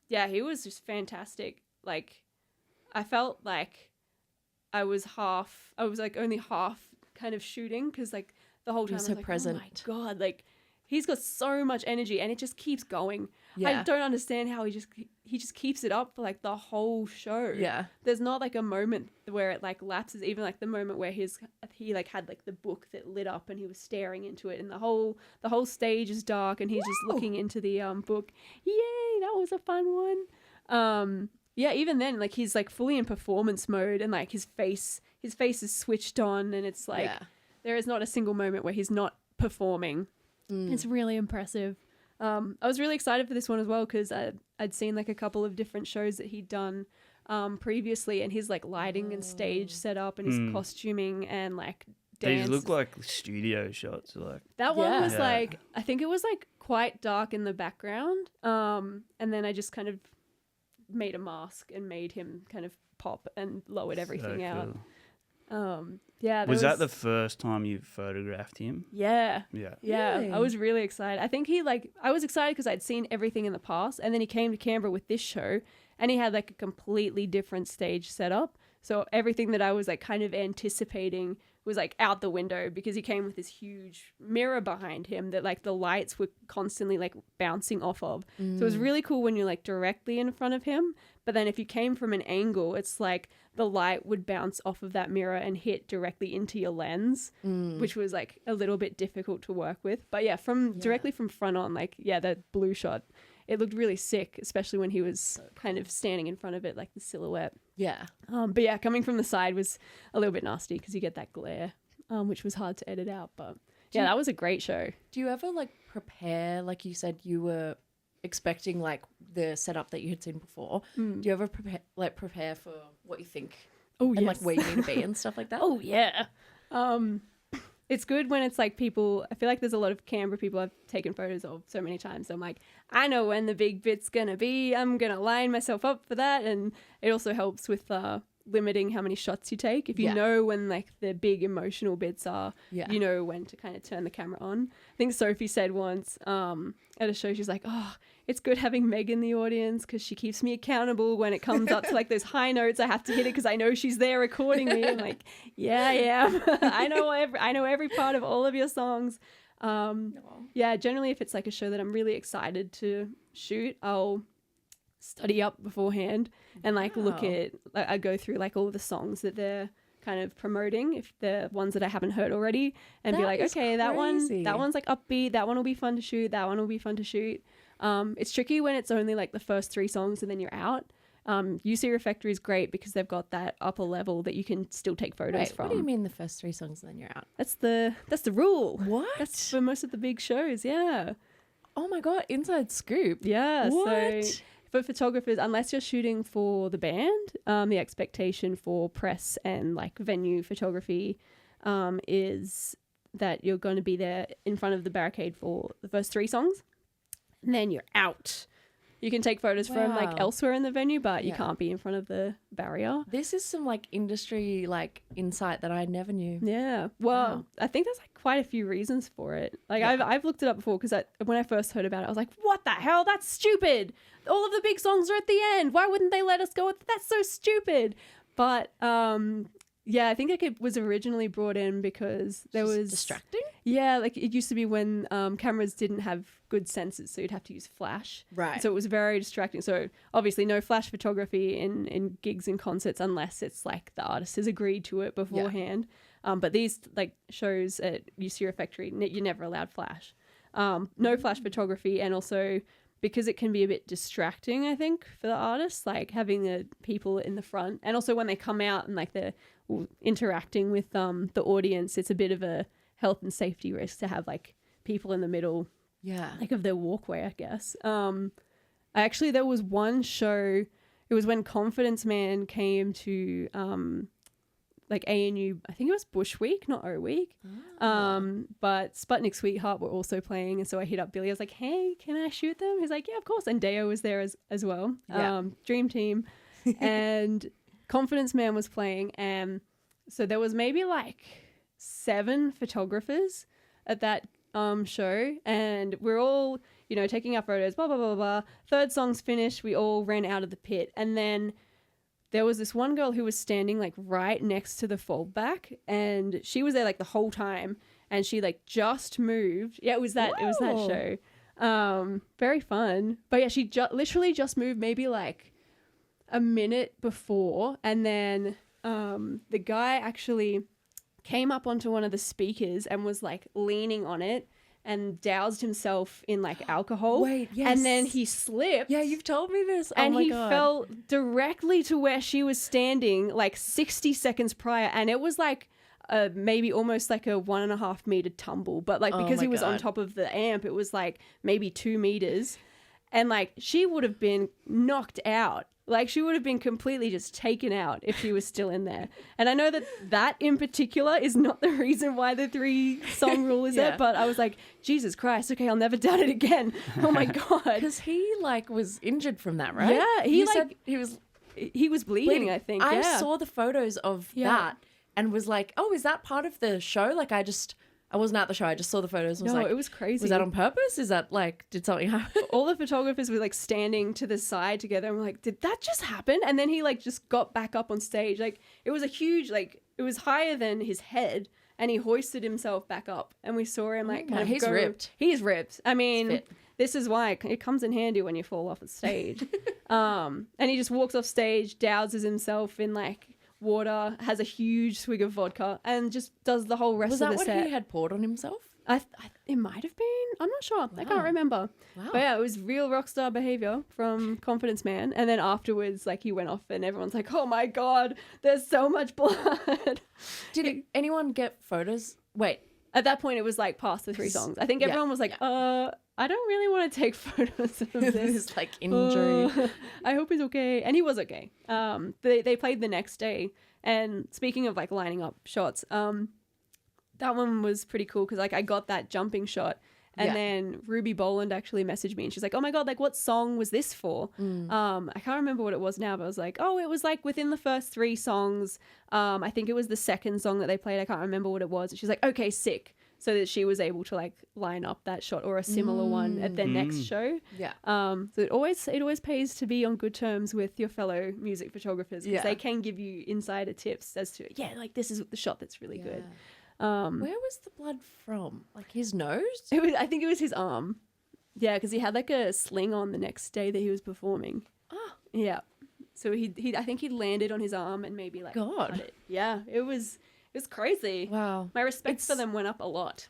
Yeah, he was just fantastic. Like I felt like I was like only half kind of shooting because like the whole time You're I so was like, present. oh my God, like he's got so much energy and it just keeps going. Yeah. I don't understand how he just keeps it up for like the whole show. Yeah. There's not like a moment where it like lapses, even like the moment where he like had like the book that lit up and he was staring into it and the whole stage is dark and he's just looking into the book. Yay, that was a fun one. Yeah, even then like he's like fully in performance mode and like his face is switched on and it's like there is not a single moment where he's not performing. It's really impressive. I was really excited for this one as well because I'd seen like a couple of different shows that he'd done previously and his like lighting and stage setup and his costuming and like dance. These look like studio shots. Like that one was Yeah. like, I think it was like quite dark in the background. And then I just kind of made a mask and made him kind of pop and lowered everything so out. cool. Yeah. Was that the first time you photographed him? Yeah. Yeah. Yeah, Really? I was really excited. I think I was excited because I'd seen everything in the past and then he came to Canberra with this show and he had like a completely different stage setup. So everything that I was like kind of anticipating was like out the window because he came with this huge mirror behind him that like the lights were constantly like bouncing off of. So it was really cool when you're like directly in front of him. But then if you came from an angle, it's like the light would bounce off of that mirror and hit directly into your lens, which was like a little bit difficult to work with. But yeah, directly from front on, like, yeah, the blue shot, it looked really sick, especially when he was kind of standing in front of it, like the silhouette. Yeah. But yeah, coming from the side was a little bit nasty because you get that glare, which was hard to edit out. But yeah, that was a great show. Do you ever like prepare, like you said you were expecting like the setup that you had seen before? Do you ever prepare for what you think and like where you need to be and stuff like that? Oh yeah. It's good when it's like people, I feel like there's a lot of Canberra people I've taken photos of so many times. So I'm like, I know when the big bit's going to be. I'm going to line myself up for that. And it also helps with limiting how many shots you take. If you know when like the big emotional bits are, you know when to kind of turn the camera on. I think Sophie said once at a show, she's like, oh, it's good having Meg in the audience because she keeps me accountable when it comes up to like those high notes. I have to hit it because I know she's there recording me. I'm like, yeah. I know every part of all of your songs. Yeah, generally if it's like a show that I'm really excited to shoot, I'll study up beforehand and like look at, I go through like all of the songs that they're kind of promoting, if they're ones that I haven't heard already, and be like, okay, that one's like upbeat, that one will be fun to shoot, that one will be fun to shoot. It's tricky when it's only like the first 3 songs and then you're out. UC Refectory is great because they've got that upper level that you can still take photos from. What do you mean the first 3 songs and then you're out? That's the rule. What? That's for most of the big shows, yeah. Oh my God, inside scoop. Yeah. What? So for photographers, unless you're shooting for the band, the expectation for press and like venue photography is that you're going to be there in front of the barricade for the first 3 songs and then you're out. You can take photos from like elsewhere in the venue, but you can't be in front of the barrier. This is some like industry like insight that I never knew. Yeah. Well, I think there's like quite a few reasons for it. Like I've looked it up before because when I first heard about it, I was like, what the hell? That's stupid. All of the big songs are at the end. Why wouldn't they let us go? That's so stupid. But yeah, I think it was originally brought in because there was distracting. Yeah, like it used to be when cameras didn't have good sensors, so you'd have to use flash. Right. So it was very distracting. So obviously no flash photography in gigs and concerts unless it's like the artist has agreed to it beforehand. But these like shows at UC Refectory, you're never allowed flash. No flash photography, and also because it can be a bit distracting, I think, for the artists, like having the people in the front, and also when they come out and like they're interacting with the audience, it's a bit of a health and safety risk to have like people in the middle, Yeah. like of their walkway, I guess. Actually, there was one show. It was when Confidence Man came to like ANU. I think it was Bush Week, not O Week. But Sputnik Sweetheart were also playing, and so I hit up Billy. I was like, "Hey, can I shoot them?" He's like, "Yeah, of course." And Deo was there as well. Yeah. Dream Team, and Confidence Man was playing, and so there was maybe like 7 photographers at that show, and we're all, you know, taking our photos, blah, blah, blah, blah. Third song's finished. We all ran out of the pit. And then there was this one girl who was standing like right next to the foldback, and she was there like the whole time, and she like just moved. Yeah, it was that show. Very fun. But yeah, she literally just moved maybe like a minute before, and then the guy actually came up onto one of the speakers and was like leaning on it and doused himself in like alcohol. Wait, yes. And then he slipped. Yeah, you've told me this. And oh my he God. fell directly to where she was standing like 60 seconds prior. And it was like maybe almost like a 1.5 meter tumble. But like because my he was on God. top of the amp, it was like maybe 2 meters. And like she would have been knocked out. Like she would have been completely just taken out if she was still in there. And I know that in particular is not the reason why the 3-song rule is Yeah. there, but I was like, Jesus Christ, okay, I'll never doubt it again. Oh my God. Because he like was injured from that, right? Yeah, he, You like- said he was He was bleeding, I think. I yeah. saw the photos of Yeah. that and was like, oh, is that part of the show? Like I wasn't at the show. I just saw the photos and was No, like, it was crazy. was that on purpose? Is that like, did something happen? All the photographers were like standing to the side together and we're like, did that just happen? And then he like just got back up on stage. Like it was a huge, like it was higher than his head, and he hoisted himself back up, and we saw him like kind of he's go. ripped. He's ripped. I mean, fit. this is why it comes in handy when you fall off the stage. And he just walks off stage, douses himself in like water, has a huge swig of vodka, and just does the whole rest Was of that the what set. he had poured on himself? It might have been. I'm not sure. I Wow. can't remember. Wow. But yeah, it was real rock star behavior from Confidence Man. And then afterwards, like he went off, and everyone's like, "Oh my God, there's so much blood." Did anyone get photos? Wait, At that point, it was like past the 3 songs. I think Yeah, everyone was like, I don't really want to take photos of this. this like injury. I hope he's okay. And he was okay. They played the next day. And speaking of like lining up shots, that one was pretty cool because like I got that jumping shot, and Yeah. then Ruby Boland actually messaged me and she's like, "Oh my God, like what song was this for?" I can't remember what it was now, but I was like, "Oh, it was like within the first 3 songs. I think it was the second song that they played. I can't remember what it was." And she's like, "Okay, sick." So that she was able to like line up that shot or a similar one at their next show. Yeah. So it always pays to be on good terms with your fellow music photographers because Yeah. they can give you insider tips as to like this is the shot that's really good. Where was the blood from? Like his nose? I think it was his arm. Yeah, because he had like a sling on the next day that he was performing. Oh. Yeah. So he I think he landed on his arm and maybe like God. cut it. Yeah, it was crazy. Wow. My respect for them went up a lot.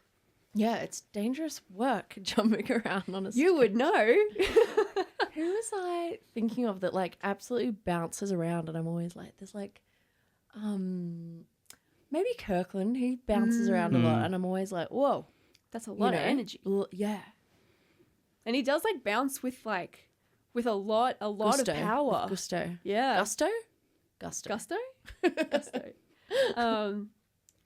Yeah, it's dangerous work jumping around on a You would know. Who was I thinking of that like absolutely bounces around, and I'm always like, there's like, maybe Kirkland. He bounces around a lot, and I'm always like, whoa, That's a lot of energy. Yeah, And he does like bounce with a lot Gusto. of power. With gusto. Yeah. Gusto. Gusto. Gusto.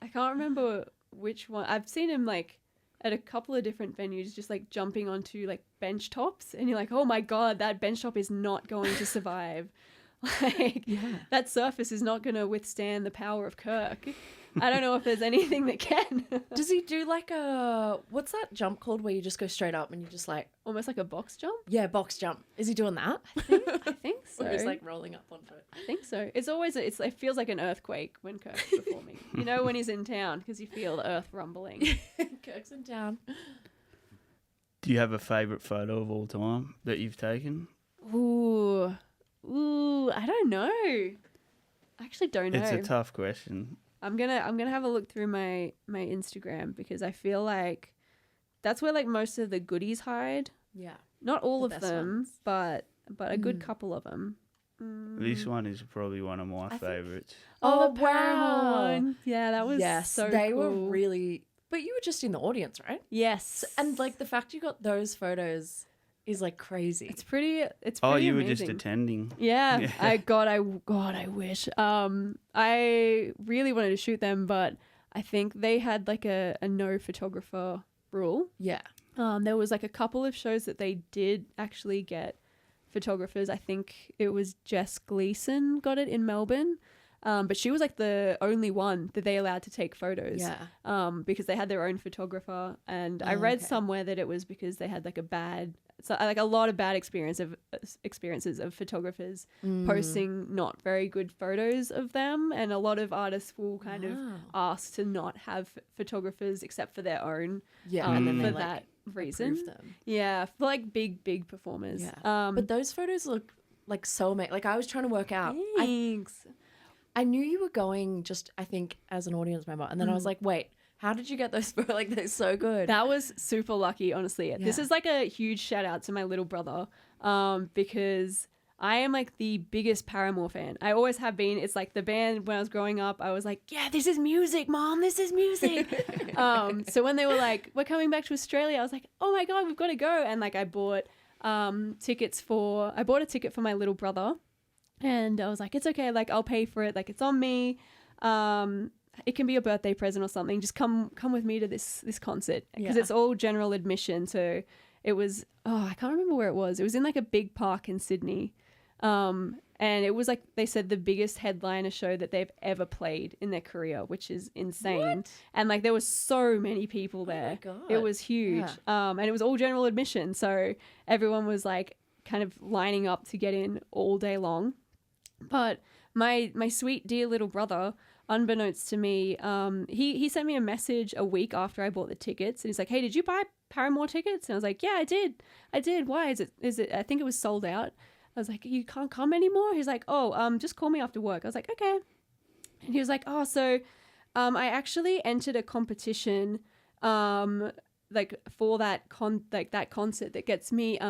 I can't remember which one. I've seen him like at a couple of different venues just like jumping onto like bench tops, and you're like, "Oh my God, that bench top is not going to survive." Like that surface is not going to withstand the power of Kirk. I don't know if there's anything that can. Does he do like a, what's that jump called where you just go straight up and you just like, Almost like a box jump. yeah, box jump. Is he doing that? I think so. Or he's like rolling up onto it. I think so. It's always it feels like an earthquake when Kirk's performing. You know, when he's in town, because you feel the earth rumbling. Kirk's in town. Do you have a favourite photo of all time that you've taken? Ooh, I don't know. I actually don't know. It's a tough question. I'm gonna have a look through my Instagram because I feel like that's where like most of the goodies hide. Yeah. Not all The of best them, ones. but a good couple of them. This one is probably one of my favourites. Oh, Oh, the Paramore wow. one. Yeah, that was Yes, so they cool. were really But you were just in the audience, right? Yes. And like the fact you got those photos is like crazy. it's pretty Oh, you amazing. were just attending. Yeah, Yeah. I wish. I really wanted to shoot them, but I think they had like a no photographer rule. Yeah. There was like a couple of shows that they did actually get photographers. I think it was Jess Gleason got it in Melbourne. But she was like the only one that they allowed to take photos. Yeah. Because they had their own photographer. And I read okay. somewhere that it was because they had like a lot of bad experiences of photographers posting not very good photos of them, and a lot of artists will kind of ask to not have photographers except for their own. Yeah. And then for they that reason. approve them. Yeah, for like big performers. Yeah. But those photos look like so amazing. Like I was trying to work out. Thanks. I knew you were going just, I think, as an audience member. And then I was like, wait, how did you get those photos? Like, they're so good. That was super lucky, honestly. This Yeah. is like a huge shout out to my little brother, because I am like the biggest Paramore fan. I always have been. It's like the band when I was growing up, I was like, yeah, this is music, Mom. This is music. So when they were like, we're coming back to Australia, I was like, oh my God, we've got to go. And like I bought a ticket for my little brother. And I was like, it's okay. Like, I'll pay for it. Like, it's on me. It can be a birthday present or something. Just come with me to this concert, because it's all general admission. So it was, I can't remember where it was. It was in like a big park in Sydney. And it was like, they said the biggest headliner show that they've ever played in their career, which is insane. What? And like, there was so many people there. God. It was huge. And it was all general admission. So everyone was like kind of lining up to get in all day long. But my sweet dear little brother, unbeknownst to me, he sent me a message a week after I bought the tickets, and he's like, hey, did you buy Paramore tickets? And I was like, yeah, I did. Why is it I think it was sold out. I was like, you can't come anymore? He's like, oh, just call me after work. I was like, okay. And he was like, oh, so I actually entered a competition like for that that concert that gets me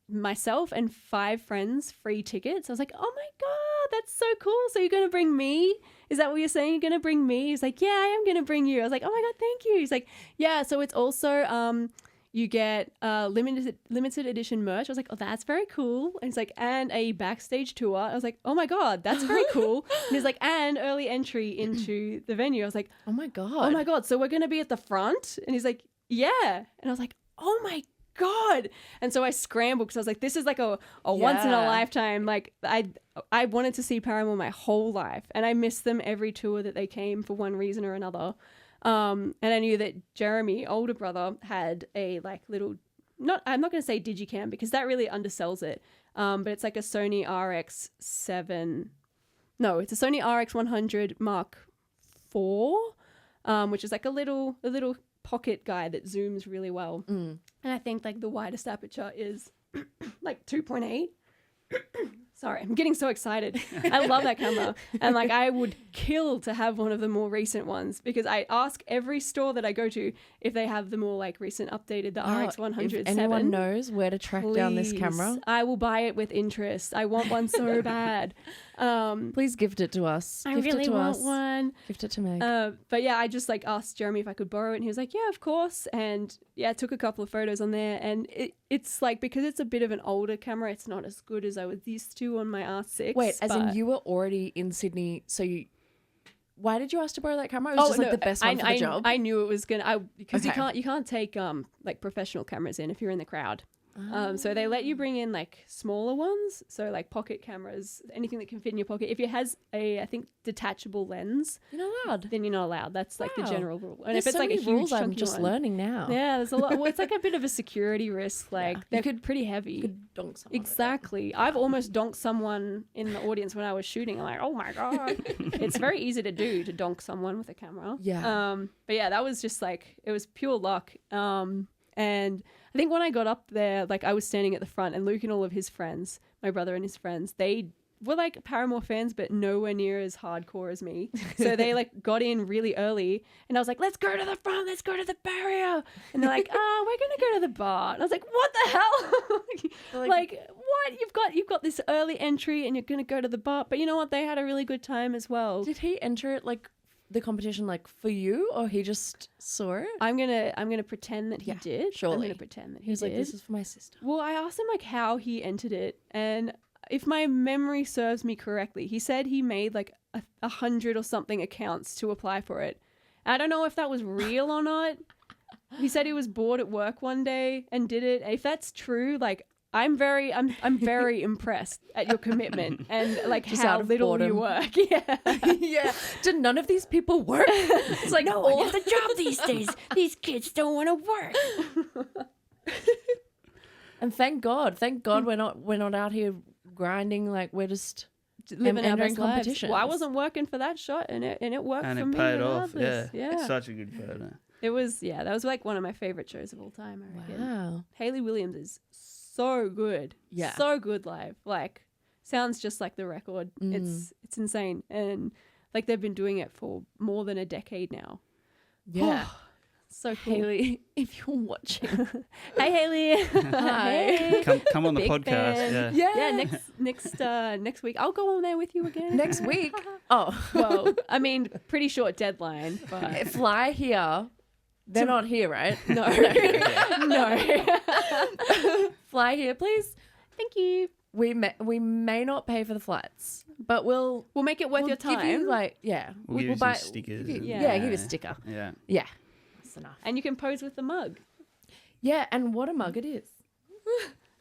myself and 5 friends free tickets. I was like, oh my God, that's so cool. So you're going to bring me? Is that what you're saying? You're going to bring me? He's like, yeah, I am going to bring you. I was like, oh my God, thank you. He's like, yeah. So it's also, you get limited edition merch. I was like, oh, that's very cool. And he's like, and a backstage tour. I was like, oh my God, that's very cool. And he's like, and early entry into the venue. I was like, oh my God. oh my God, so we're going to be at the front? And he's like, yeah. And I was like, oh my God. And so I scrambled, because I was like, this is like a once in a lifetime. Like I wanted to see Paramore my whole life, and I missed them every tour that they came for one reason or another. And I knew that Jeremy, older brother, had a like little, I'm not going to say digicam because that really undersells it. But it's like a Sony RX7. No, it's a Sony RX100 Mark IV, which is like a little pocket guy that zooms really well. And I think like the widest aperture is like 2.8. Sorry, I'm getting so excited. I love that camera. And like I would kill to have one of the more recent ones, because I ask every store that I go to if they have the more like recent updated, the RX100 If anyone knows where to track down this camera, I will buy it with interest. I want one so bad. please gift it to us. I Gift really it to want us. one. Gift it to Meg. But yeah, I just like asked Jeremy if I could borrow it, and he was like, yeah, of course. And yeah, I took a couple of photos on there, and it's like, because it's a bit of an older camera, it's not as good as I was used to on my R6. Wait, as in but- you were already in Sydney, so why did you ask to borrow that camera? It was just like the best one for the job. I knew it was gonna, because Okay. you can't take like professional cameras in if you're in the crowd. So they let you bring in like smaller ones, so like pocket cameras, anything that can fit in your pocket. If it has a, I think, detachable lens, You're not allowed. then you're not allowed. That's like the Wow. general rule. And There's if it's so like a many huge rules I'm chunky just one, learning now. yeah, there's a lot. Well, it's like a bit of a security risk. Like Yeah. they're pretty heavy. You could donk someone with it. Exactly. I've almost donked someone in the audience when I was shooting. I'm like, oh my God. It's very easy to do, to donk someone with a camera. Yeah. But yeah, that was just like, it was pure luck. And I think when I got up there, like I was standing at the front, and Luke and all of his friends, my brother and his friends, they were like Paramore fans, but nowhere near as hardcore as me. So they like got in really early, and I was like, let's go to the front, let's go to the barrier. And they're like, oh, we're going to go to the bar. And I was like, what the hell? like, what? You've got this early entry and you're going to go to the bar. But you know what? They had a really good time as well. Did he enter it like the competition like for you, or he just saw it? I'm gonna pretend that he Yeah, did. I'm surely. gonna pretend that He was did. like, "This is for my sister." Well, I asked him like how he entered it, and if my memory serves me correctly, he said he made like 100 or something accounts to apply for it. I don't know if that was real or not. He said he was bored at work one day and did it. If that's true, like I'm very impressed at your commitment and like Just how out of little boredom. you work. Yeah. Yeah. Do none of these people work? It's like No all one has a job these days. These kids don't want to work. And thank God we're not out here grinding. Like we're just Living our entering best lives. competitions. Well, I wasn't working for that shot, and it worked And for it me. paid off. Yeah. regardless. It's such a good photo. It was, that was like one of my favorite shows of all time, I reckon. Wow. Hayley Williams is so good. Yeah. So good live. Like, sounds just like the record. Mm. It's insane. And like they've been doing it for more than a decade now. Yeah. So cool. Haley, if you're watching, Hey Hayley. Hi. Hey. Come on the Big podcast. fan. Yeah. Yeah, next week I'll go on there with you again. next week. Oh, Well, I mean, pretty short deadline, but fly here. They're not here, right? no. No. Fly here, please. Thank you. We may not pay for the flights, but we'll We'll make it worth we'll your give time. you, like, yeah, We'll give you some stickers. give you- and- yeah, give you a sticker. Yeah. Yeah, that's enough. And you can pose with the mug. Yeah, and what a mug it is.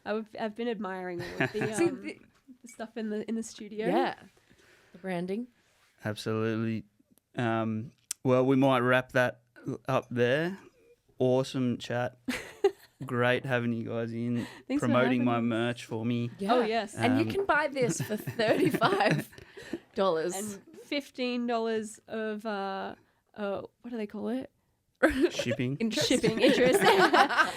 I've been admiring all of the, See, the stuff in the studio. yeah, the branding. Absolutely. Well, we might wrap that up there. Awesome chat. Great having you guys in, Thanks for promoting having my us. merch for me. Yeah. Oh yes. And you Um, can buy this for $35. And $15 of what do they call it? Shipping. Interest. Shipping interest.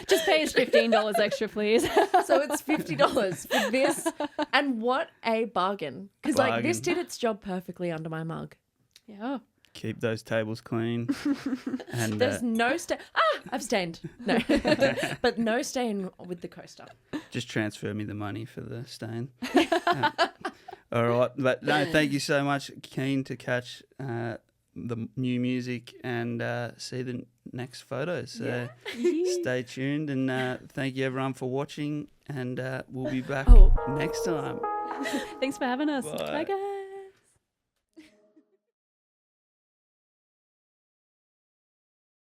Just pay us $15 extra, please. So it's $50 for this. And what a bargain. Because like this Bargain. did its job perfectly under my mug. Yeah. Keep those tables clean. And There's no stain. I've stained. No. But no stain with the coaster. just transfer me the money for the stain. All right. But no, thank you so much. Keen to catch the new music and see the next photos. So stay tuned and thank you everyone for watching and we'll be back Oh. next time. Thanks for having us. Bye. Bye guys.